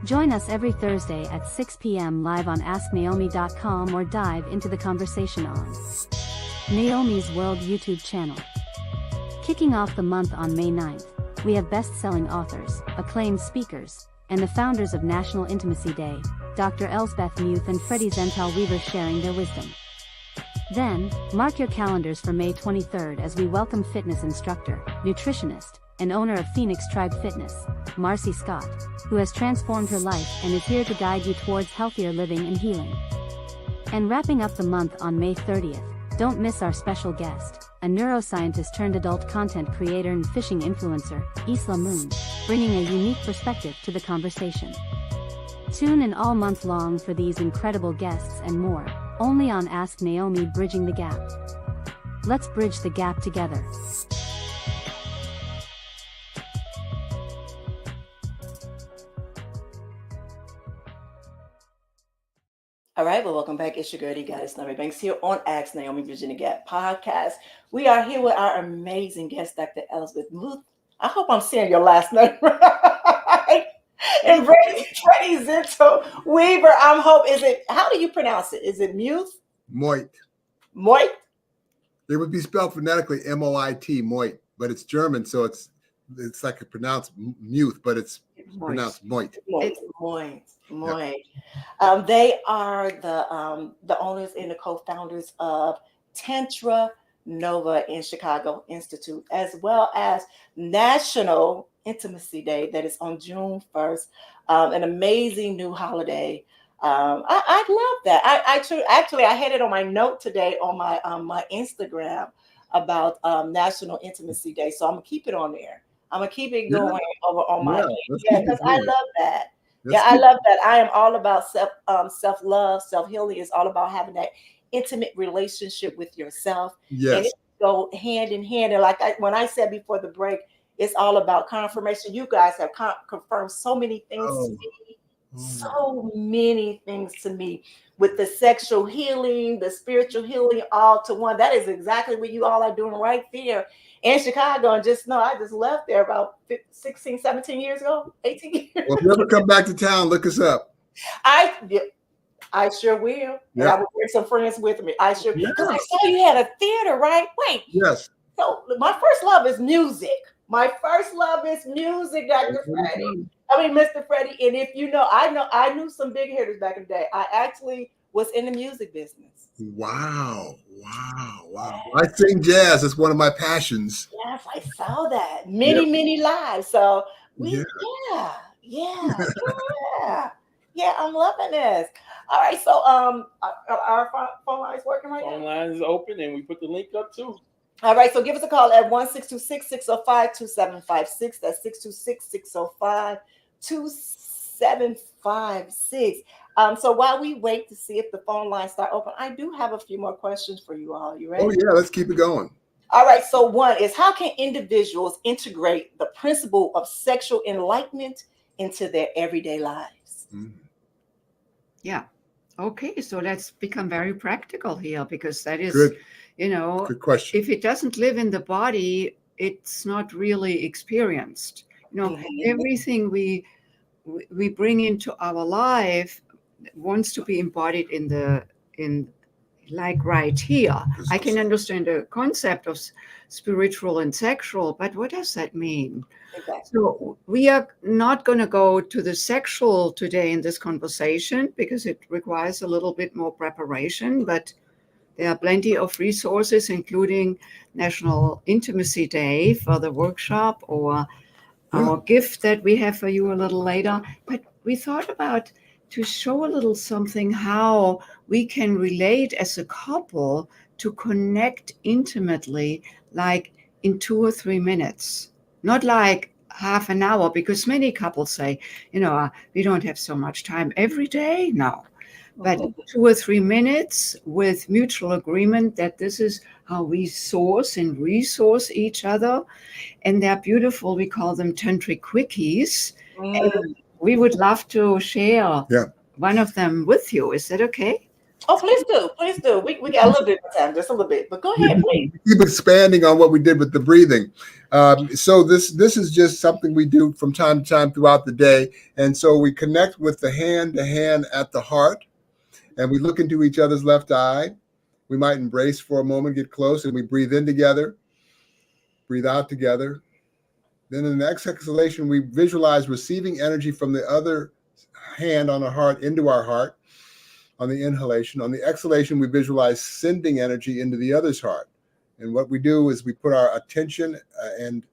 T: Join us every Thursday at 6 p.m. live on AskNyomi.com or dive into the conversation on Naomi's World YouTube channel. Kicking off the month on May 9th, we have best-selling authors, acclaimed speakers, and the founders of National Intimacy Day, Dr. Elsbeth, Meuth, and Freddy Zental Weaver sharing their wisdom. Then, mark your calendars for May 23rd as we welcome fitness instructor, nutritionist, and owner of Phoenix Tribe Fitness, Marcy Scott, who has transformed her life and is here to guide you towards healthier living and healing. And wrapping up the month on May 30th, don't miss our special guest, a neuroscientist turned adult content creator and fishing influencer, Isla Moon, bringing a unique perspective to the conversation. Tune in all month long for these incredible guests and more, only on Ask Nyomi Bridging the Gap. Let's bridge the gap together.
C: All right, well, welcome back. It's your girl, the Goddess Nyomi Banks here on Ask Nyomi Bridging the Gap podcast. We are here with our amazing guest, Dr. Elsbeth Meuth I hope I'm saying your last name right. And Freddy Zental Weaver. How do you pronounce it? Is it Meuth?
P: Meuth.
C: Meuth?
P: It would be spelled phonetically Moit, Meuth, but it's German, so it's like it's pronounced Meuth, but it's pronounced Meuth.
C: Meuth. They are the owners and the co-founders of Tantra Nova in Chicago Institute, as well as National Intimacy Day that is on June 1st, an amazing new holiday. I love that. I had it on my note today on my Instagram about National Intimacy Day, so I'm gonna keep it on there. I'm gonna keep it going over on my because I love that. I love that. I am all about self-love, self-healing. Is all about having that intimate relationship with yourself.
P: Yes.
C: And it go hand in hand. And when I said before the break, it's all about confirmation. You guys have confirmed so many things to me. So many things to me with the sexual healing, the spiritual healing, all to one. That is exactly what you all are doing right there in Chicago. And I just left there about 16, 17 years ago, 18 years.
P: Well, if you ever come back to town, look us up.
C: I sure will. And I will bring some friends with me. I sure will. Because I saw you had a theater, right? Wait.
P: Yes.
C: So my first love is music. My first love is music, Dr. Freddy. Mr. Freddy. And if you know, I knew some big hitters back in the day. I actually was in the music business.
P: Wow. I sing jazz. It's one of my passions.
C: Yes, I saw that. Many lives. So I'm loving this. All right, so our phone line is working right now.
F: Phone line is open, and we put the link up too.
C: All right, so give us a call at 1-626-605-2756. That's 626-605-2756. So while we wait to see if the phone lines start open, I do have a few more questions for you all. You ready?
P: Oh yeah, let's keep it going.
C: All right, so one is, how can individuals integrate the principle of sexual enlightenment into their everyday lives?
Q: Yeah. Okay, so let's become very practical here, because that is
P: good.
Q: Good
P: question.
Q: If it doesn't live in the body, it's not really experienced. Everything we bring into our life wants to be embodied in like right here. I can understand the concept of spiritual and sexual, but what does that mean?
C: Exactly.
Q: So we are not going to go to the sexual today in this conversation, because it requires a little bit more preparation, but there are plenty of resources, including National Intimacy Day for the workshop, or our gift that we have for you a little later. But we thought about to show a little something how we can relate as a couple to connect intimately, like in 2 or 3 minutes, not like half an hour, because many couples say, we don't have so much time every day. No. But 2 or 3 minutes with mutual agreement that this is how we source and resource each other. And they're beautiful. We call them tantric quickies. And we would love to share one of them with you. Is that okay?
C: Oh, please do. Please do. We got a little bit of time, just a little bit. But go ahead, please.
P: Keep expanding on what we did with the breathing. So this is just something we do from time to time throughout the day. And so we connect with the hand to hand at the heart. And we look into each other's left eye. We might embrace for a moment, get close, and we breathe in together, breathe out together. Then in the exhalation, we visualize receiving energy from the other hand on our heart into our heart on the inhalation. On the exhalation, we visualize sending energy into the other's heart. And what we do is we put our attention and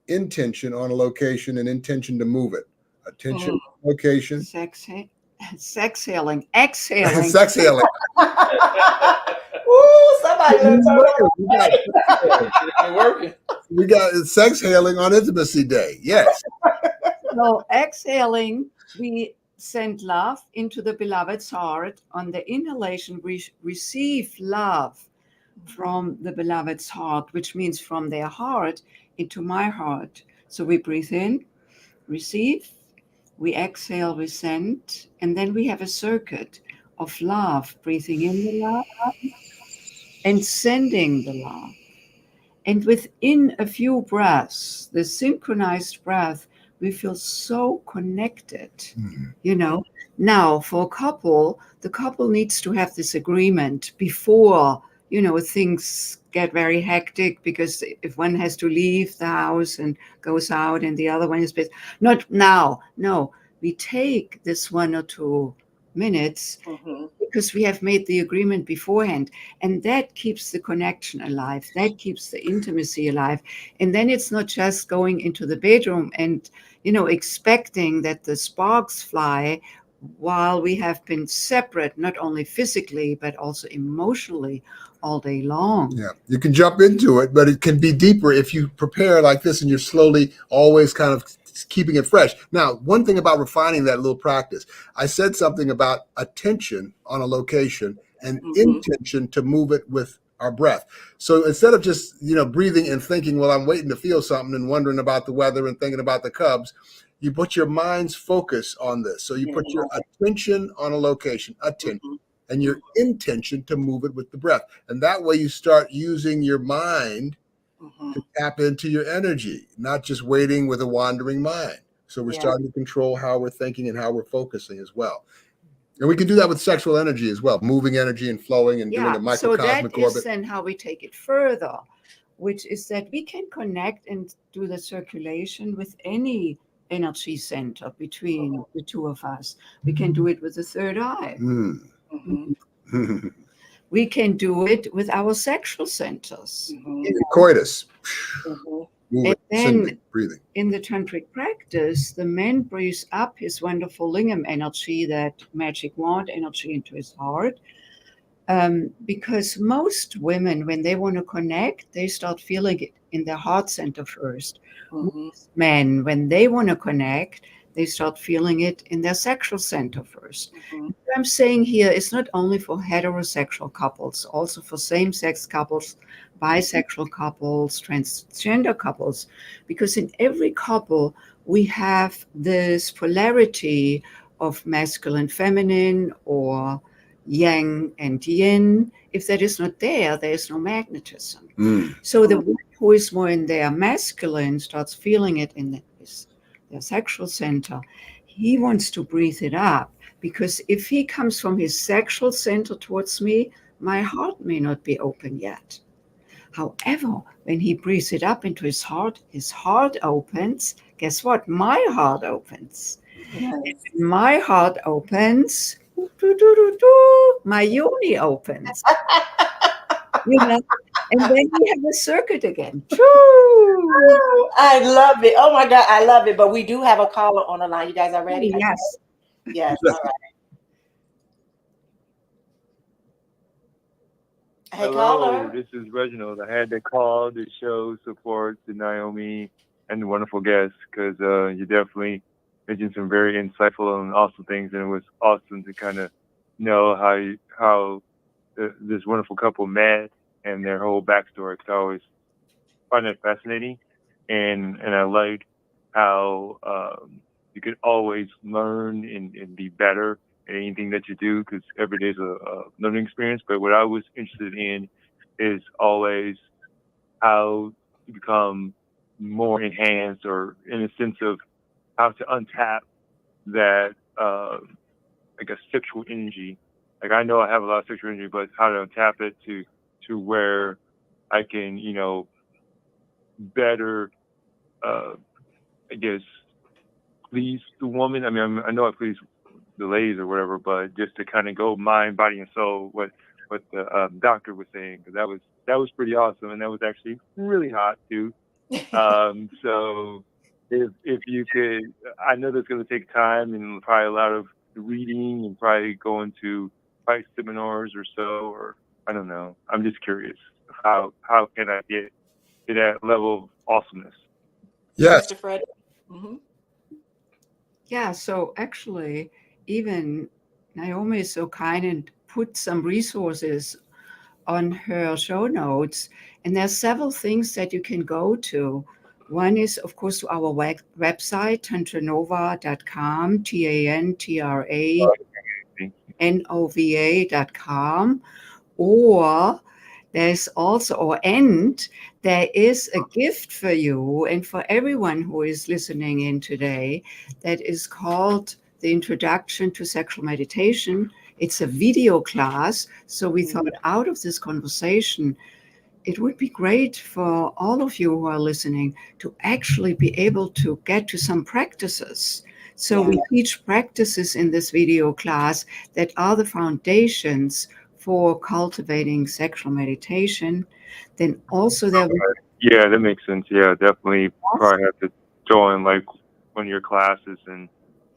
P: intention on a location and intention to move it. Attention, location.
Q: Sex healing, exhaling.
P: Sex healing.
C: Ooh, somebody
F: working.
P: We got sex healing on Intimacy Day. Yes.
Q: So exhaling, we send love into the beloved's heart. On the inhalation, we receive love from the beloved's heart, which means from their heart into my heart. So we breathe in, receive. We exhale, we send, and then we have a circuit of love, breathing in the love and sending the love. And within a few breaths, the synchronized breath, we feel so connected, you know. Now, for a couple, the couple needs to have this agreement before, you know, things get very hectic, because if one has to leave the house and goes out and the other one is busy. Not now, no. We take this 1 or 2 minutes because we have made the agreement beforehand, and that keeps the connection alive. That keeps the intimacy alive. And then it's not just going into the bedroom and, you know, expecting that the sparks fly while we have been separate, not only physically, but also emotionally all day long.
P: Yeah, you can jump into it, but it can be deeper if you prepare like this and you're slowly always kind of keeping it fresh. Now, one thing about refining that little practice, I said something about attention on a location and intention to move it with our breath. So instead of just, you know, breathing and thinking, well, I'm waiting to feel something and wondering about the weather and thinking about the Cubs, you put your mind's focus on this. So you put your attention on a location, attention, and your intention to move it with the breath. And that way you start using your mind to tap into your energy, not just waiting with a wandering mind. So we're starting to control how we're thinking and how we're focusing as well. And we can do that with sexual energy as well, moving energy and flowing and doing a microcosmic
Q: so that
P: orbit.
Q: is then how we take it further, which is that we can connect and do the circulation with any energy center between the two of us. We can do it with the third eye. We can do it with our sexual centers.
P: Coitus.
Q: And then
P: breathing.
Q: In the tantric practice, the man breathes up his wonderful lingam energy, that magic wand energy, into his heart. Because most women, when they want to connect, they start feeling it in their heart center first. Most men, when they want to connect, they start feeling it in their sexual center first. What I'm saying here is not only for heterosexual couples, also for same-sex couples, bisexual couples, transgender couples, because in every couple we have this polarity of masculine, feminine, or yang and yin. If that is not there, there is no magnetism. So the one who is more in their masculine starts feeling it in their sexual center. He wants to breathe it up, because if he comes from his sexual center towards me, my heart may not be open yet. However, when he breathes it up into his heart opens. Guess what? My heart opens. When my heart opens, my yoni opens. You know, and then we have a circuit again.
C: I love it. Oh my God, I love it. But we do have a caller on the line. You guys are ready?
Q: Yes.
C: Yes. All right. Hey,
U: hello,
C: caller.
U: this is Reginald. I had to call to show support to Nyomi and the wonderful guests, because you definitely mentioned some very insightful and awesome things, and it was awesome to kind of know how this wonderful couple met and their whole backstory. Cause I always find that fascinating, and I like how you can always learn and be better at anything that you do, because every day is a learning experience. But what I was interested in is always how to become more enhanced, or in a sense of how to untap that, like a sexual energy. Like, I know I have a lot of sexual energy, but how to untap it to where I can, you know, better, I guess, please the woman. I mean, I know I please the ladies or whatever, but just to kind of go mind, body, and soul, what the doctor was saying, because that was pretty awesome, and that was actually really hot too. So if you could, I know that's going to take time and probably a lot of reading and probably going to seminars or so, or I don't know. I'm just curious, how can I get to that level of awesomeness?
P: Yes.
C: Mr. Freddy.
Q: Yeah, so actually, even Nyomi is so kind and put some resources on her show notes, and there are several things that you can go to. One is, of course, to our website, tantranova.com, TANTRANOVA.com, or there's also, and there is a gift for you and for everyone who is listening in today that is called the Introduction to Sexual Meditation. It's a video class. So we thought out of this conversation, it would be great for all of you who are listening to actually be able to get to some practices. So we teach practices in this video class that are the foundations for cultivating sexual meditation. Then also there
U: Yeah, that makes sense. Yeah, definitely probably have to join like one of your classes and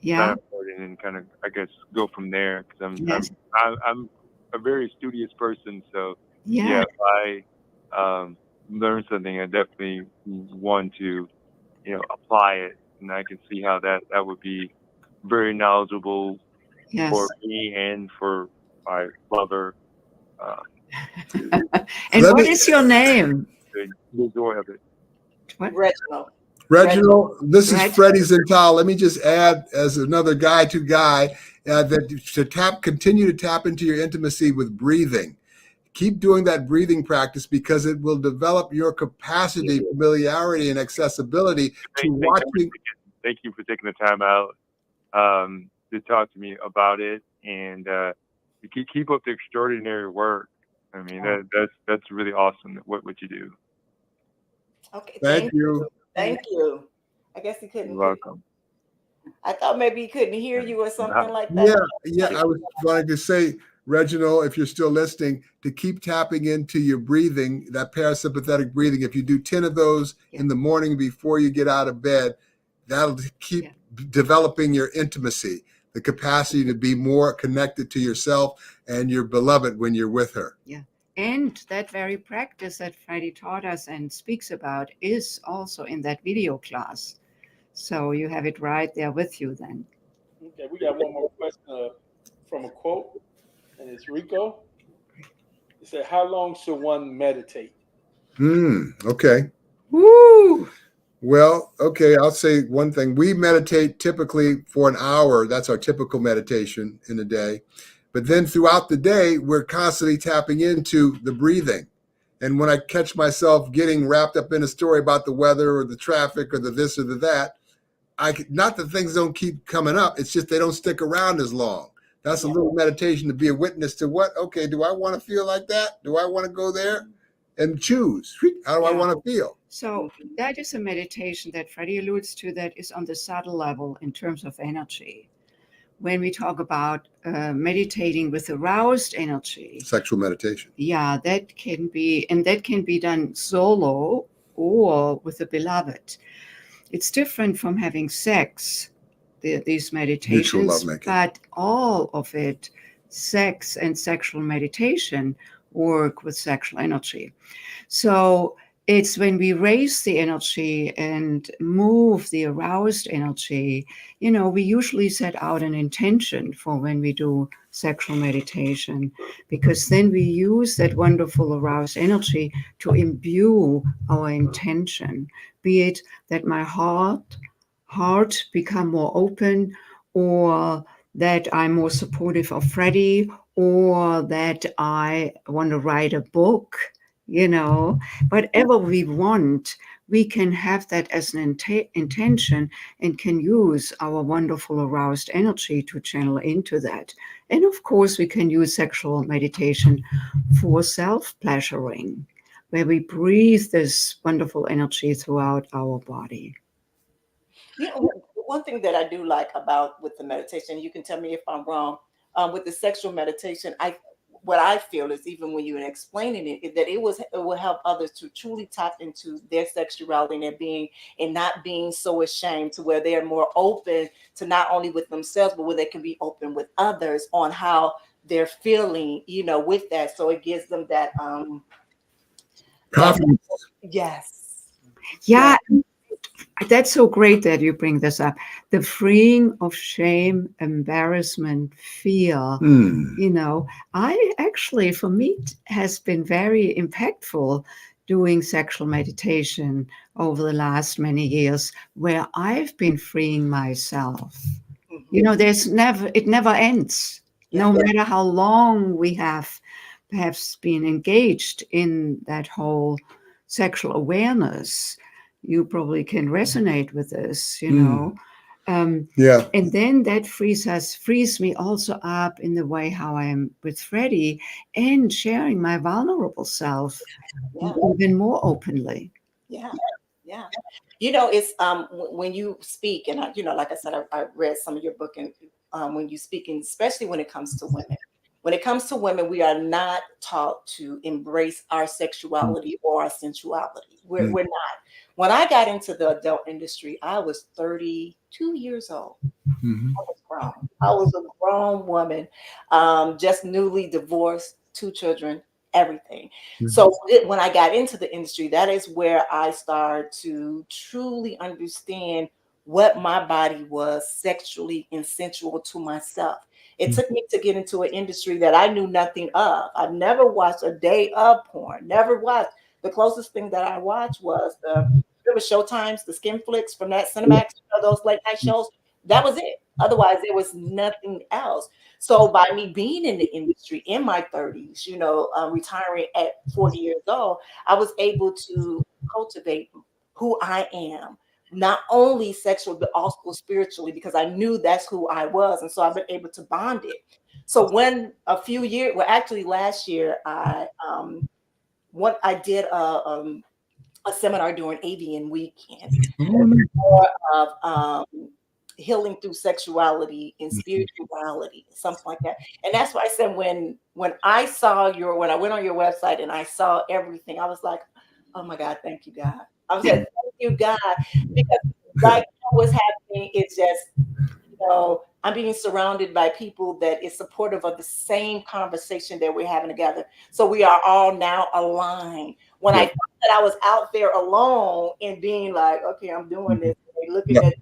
U: sign up for it and kind of, I guess, go from there. Because I'm a very studious person, so if I learn something, I definitely want to, apply it, and I can see how that would be very knowledgeable for me and for my lover.
Q: And what is your name?
U: The joy of it.
C: Reginald.
P: This is Freddy Zental. Let me just add, as another guy to guy, that to continue to tap into your intimacy with breathing. Keep doing that breathing practice because it will develop your capacity, familiarity, and accessibility to watching.
U: Thank you for taking the time out to talk to me about it, and you keep up the extraordinary work. I mean, that's really awesome. What you do.
C: Okay,
P: thank you.
C: Thank you. I guess he couldn't.
U: You're welcome.
C: I thought maybe he couldn't hear you or something like that.
P: Yeah. I was trying to say, Reginald, if you're still listening, to keep tapping into your breathing, that parasympathetic breathing. If you do 10 of those in the morning before you get out of bed, that'll keep developing your intimacy, the capacity to be more connected to yourself and your beloved when you're with her.
Q: Yeah. And that very practice that Freddy taught us and speaks about is also in that video class. So you have it right there with you then.
E: Okay, we got one more question from a quote, and it's Rico. It said, "How long should one meditate?"
P: Okay.
Q: Woo!
P: Well, okay, I'll say one thing. We meditate typically for an hour. That's our typical meditation in a day. But then throughout the day, we're constantly tapping into the breathing. And when I catch myself getting wrapped up in a story about the weather or the traffic or the this or the that, not that things don't keep coming up. It's just they don't stick around as long. That's a little meditation to be a witness to what, okay, do I want to feel like that? Do I want to go there? And choose. How do I want to feel?
Q: So that is a meditation that Freddy alludes to that is on the subtle level in terms of energy. When we talk about meditating with aroused energy.
P: Sexual meditation.
Q: Yeah, that can be done solo or with a beloved. It's different from having sex, these meditations, but all of it, sex and sexual meditation, work with sexual energy. So it's when we raise the energy and move the aroused energy, we usually set out an intention for when we do sexual meditation, because then we use that wonderful aroused energy to imbue our intention, be it that my heart become more open, or that I'm more supportive of Freddy, or that I want to write a book. Whatever we want, we can have that as an intention and can use our wonderful aroused energy to channel into that. And of course, we can use sexual meditation for self-pleasuring, where we breathe this wonderful energy throughout our body.
C: One thing that I do like about with the meditation, you can tell me if I'm wrong, with the sexual meditation, what I feel is, even when you're explaining it, that it will help others to truly tap into their sexuality and their being, and not being so ashamed, to where they're more open to not only with themselves, but where they can be open with others on how they're feeling, with that. So it gives them that
P: confidence.
C: Yes.
Q: Yeah. That's so great that you bring this up. The freeing of shame, embarrassment, fear. I actually, for me, it has been very impactful doing sexual meditation over the last many years, where I've been freeing myself. It never ends, no matter how long we have perhaps been engaged in that whole sexual awareness, you probably can resonate with this, you know.
P: Yeah.
Q: And then that frees me also up in the way how I am with Freddy and sharing my vulnerable self even more openly.
C: Yeah. Yeah. You know, it's when you speak, and you know, like I said, I read some of your book, and when you speak, and especially when it comes to women. When it comes to women, we are not taught to embrace our sexuality or our sensuality. We're not. When I got into the adult industry, I was 32 years old. I was grown. I was a grown woman, just newly divorced, 2 children, everything. So when I got into the industry, that is where I started to truly understand what my body was sexually and sensual to myself. It took me to get into an industry that I knew nothing of. I've never watched a day of porn, never watched. The closest thing that I watched was there was Showtimes, the skin flicks from that Cinemax, those late night shows. That was it. Otherwise, there was nothing else. So by me being in the industry in my 30s, you know, retiring at 40 years old, I was able to cultivate who I am, not only sexually, but also spiritually, because I knew that's who I was. And so I've been able to bond it. So when a few years, well, actually last year, I did a seminar during Avian Weekend. More of healing through sexuality and spirituality, something like that. And that's why I said when I went on your website and I saw everything, I was like, oh my God, thank you, God. I was like, thank you, God, because right now what's happening is just, you know, I'm being surrounded by people that is supportive of the same conversation that we're having together. So we are all now aligned. When I thought that I was out there alone and being like, okay, I'm doing this, and looking at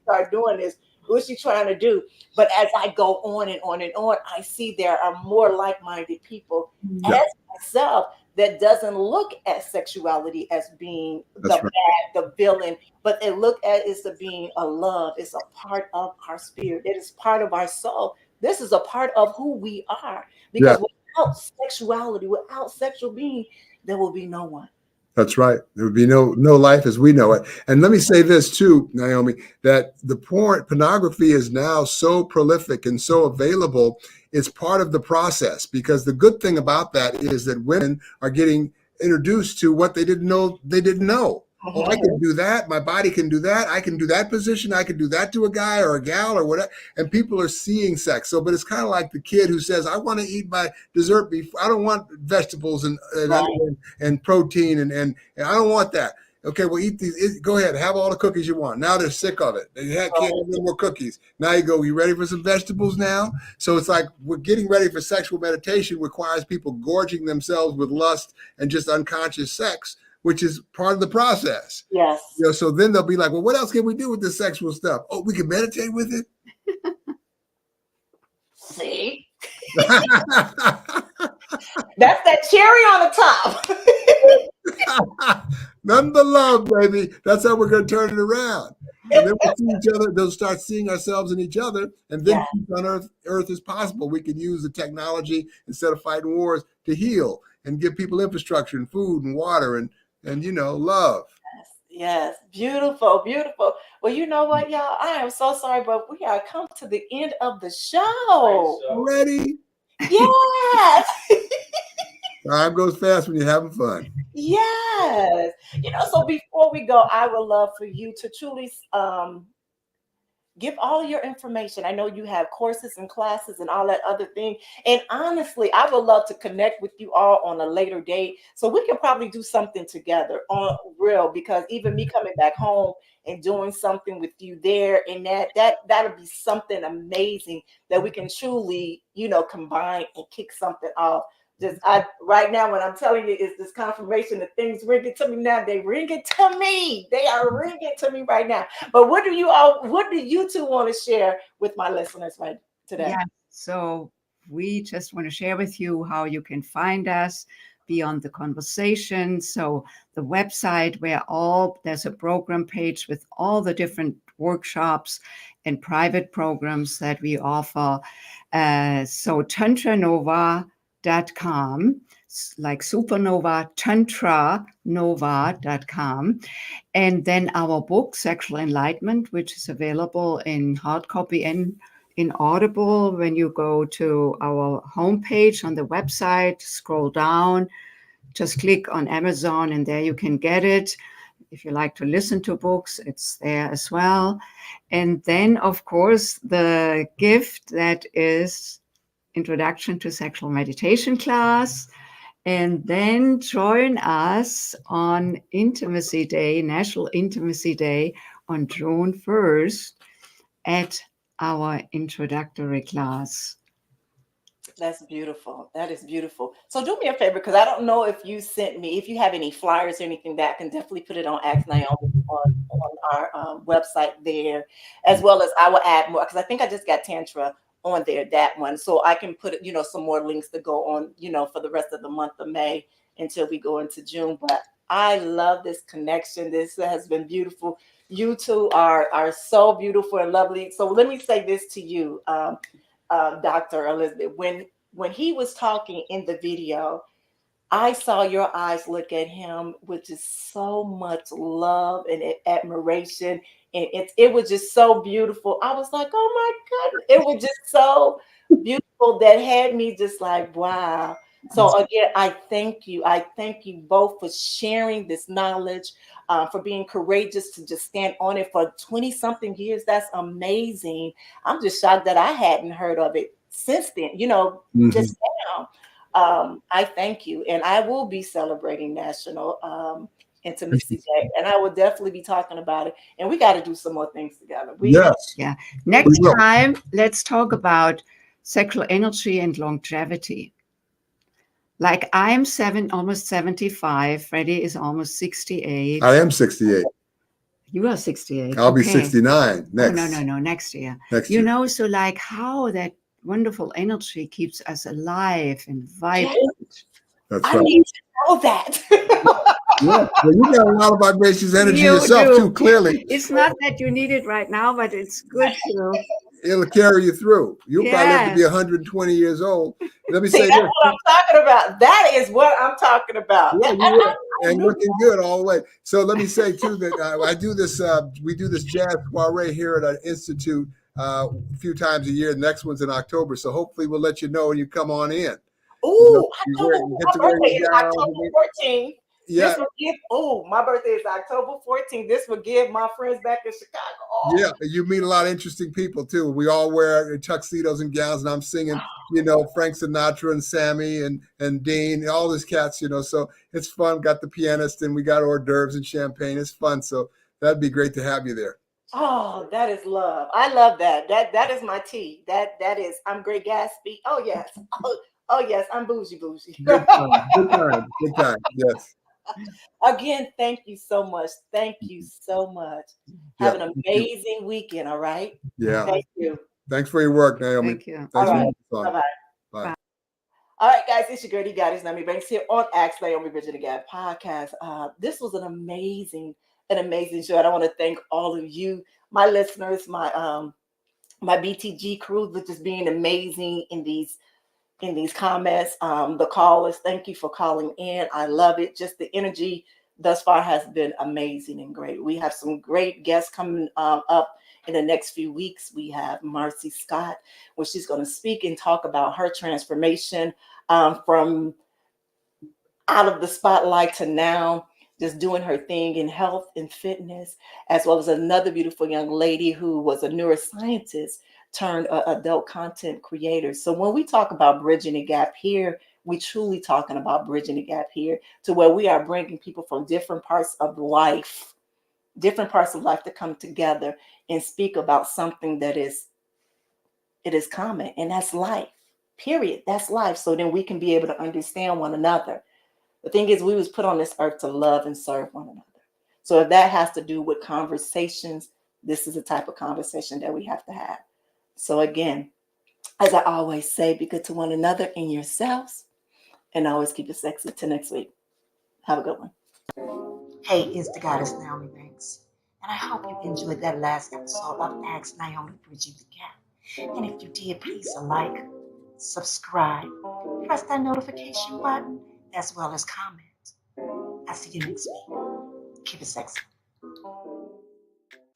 C: start doing this, what's she trying to do? But as I go on and on and on, I see there are more like-minded people as myself that doesn't look at sexuality as being the bad, the villain, but they look at it as being a love. It's a part of our spirit. It is part of our soul. This is a part of who we are. Because without sexuality, without sexual being, there will be no one.
P: That's right. There would be no life as we know it. And let me say this too, Naomi, that the pornography is now so prolific and so available. It's part of the process, because the good thing about that is that women are getting introduced to what they didn't know they didn't know. Oh, I can do that. My body can do that. I can do that position. I can do that to a guy or a gal or whatever. And people are seeing sex. So, but it's kind of like the kid who says, I want to eat my dessert before. I don't want vegetables and protein and I don't want that. Okay, well, eat these. Go ahead, have all the cookies you want. Now they're sick of it. They can't have no more cookies. Now you go, you ready for some vegetables now? So it's like we're getting ready for sexual meditation requires people gorging themselves with lust and just unconscious sex, which is part of the process.
C: Yes.
P: You know, so then they'll be like, well, what else can we do with this sexual stuff? Oh, we can meditate with it?
C: See? That's that cherry on the top.
P: Nothing but love, baby. That's how we're going to turn it around. And then we'll see each other. They'll start seeing ourselves in each other. And then peace on earth is possible. We can use the technology instead of fighting wars to heal and give people infrastructure and food and water and you know, love.
C: Yes, beautiful, beautiful. Well, you know what, y'all? I am so sorry, but we are come to the end of the show.
P: Already?
C: Yes.
P: Time goes fast when you're having fun.
C: Yes. You know, so before we go, I would love for you to truly give all your information. I know you have courses and classes and all that other thing. And honestly, I would love to connect with you all on a later date. So we can probably do something together on real, because even me coming back home and doing something with you there, and that'll be something amazing that we can truly, you know, combine and kick something off. Right now, what I'm telling you is this confirmation that things ringing to me now. They ringing to me. They are ringing to me right now. But what do you two want to share with my listeners right today?
Q: Yeah. So we just want to share with you how you can find us beyond the conversation. So the website where there's a program page with all the different workshops and private programs that we offer. So Tantra Nova like supernova, tantranova.com. And then our book, Sexual Enlightenment, which is available in hard copy and in Audible. When you go to our homepage on the website, scroll down, just click on Amazon, and there you can get it. If you like to listen to books, it's there as well. And then, of course, the gift that is Introduction to Sexual Meditation class. And then join us on Intimacy Day, National Intimacy Day on June 1st at our introductory class.
C: That's beautiful. That is beautiful. So do me a favor, because I don't know if you sent me, if you have any flyers or anything, that I can definitely put it on Ask Nyomi on our website there, as well as I will add more, because I think I just got Tantra on there, that one. So I can put, some more links to go on, for the rest of the month of May until we go into June. But I love this connection. This has been beautiful. You two are so beautiful and lovely. So let me say this to you, Dr. Elsbeth, when he was talking in the video, I saw your eyes look at him with just so much love and admiration. And it was just so beautiful. I was like, oh my God, it was just so beautiful that had me just like, wow. So again, I thank you. I thank you both for sharing this knowledge, for being courageous to just stand on it for 20 something years. That's amazing. I'm just shocked that I hadn't heard of it since then, just now. I thank you. And I will be celebrating National Intimacy Day. And I will definitely be talking about it. And we got to do some more things together.
Q: Yeah. Next time, let's talk about sexual energy and longevity. Like I'm almost 75. Freddy is almost 68.
P: I am 68.
Q: You are 68.
P: I'll be 69 next.
Q: Oh, no, next year.
P: Next year.
Q: So like how that wonderful energy keeps us alive and vibrant.
P: That's
C: I
P: right.
C: need to know that.
P: Yeah, well, you got a lot of vibrations energy yourself too, clearly.
Q: It's not that you need it right now, but it's good to.
P: It'll carry you through. You'll probably live to be 120 years old. Let me say
C: that's
P: this.
C: what I'm talking about. That is what I'm talking about.
P: Yeah, and looking good all the way. So let me say too that I do this. We do this jazz soiree here at our institute a few times a year. The next one's in October, so hopefully we'll let you know when you come on in.
C: Oh, my birthday is October 14th.
P: Yeah.
C: My birthday is October 14th. This will give my friends back in Chicago. Oh.
P: Yeah, you meet a lot of interesting people too. We all wear tuxedos and gowns, and I'm singing, Frank Sinatra and Sammy and Dean, all these cats, so it's fun. Got the pianist, and we got hors d'oeuvres and champagne. It's fun, so that'd be great to have you there.
C: Oh, that is love. I love that. That is my tea. That is. I'm Great Gatsby. Oh yes. Oh yes. I'm bougie.
P: Good time. Yes.
C: Again, thank you so much. Thank you so much. Have an amazing weekend. All right.
P: Yeah.
C: Thank you.
P: Thanks for your work, Naomi.
Q: Thank you.
C: All right. Bye-bye.
P: Bye.
C: All right, guys, it's your girl, Goddess Naomi Banks here on Ask Nyomi Bridging the Gap podcast. This was an amazing show. And I want to thank all of you, my listeners, my BTG crew, for just being amazing in these comments. The callers, thank you for calling in. I love it. Just the energy thus far has been amazing and great. We have some great guests coming up in the next few weeks. We have Marcy Scott, where she's going to speak and talk about her transformation from out of the spotlight to now just doing her thing in health and fitness, as well as another beautiful young lady who was a neuroscientist turned adult content creator. So when we talk about bridging the gap here, we truly talking about bridging the gap here to where we are bringing people from different parts of life to come together and speak about something that is common, and that's life, period. That's life. So then we can be able to understand one another. The thing is, we was put on this earth to love and serve one another. So if that has to do with conversations, this is the type of conversation that we have to have. So again, as I always say, be good to one another and yourselves, and always keep it sexy. Till next week. Have a good one. Hey, it's the Goddess Naomi Banks, and I hope you enjoyed that last episode of Ask Nyomi Bridging the Gap. And if you did, please like, subscribe, press that notification button as well as comment. I'll see you next week. Keep it sexy.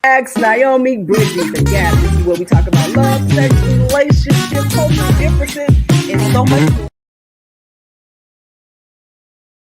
B: Ask Nyomi, Bridging the Gap. This is where we talk about love, sex, relationships, cultural differences, and so much more.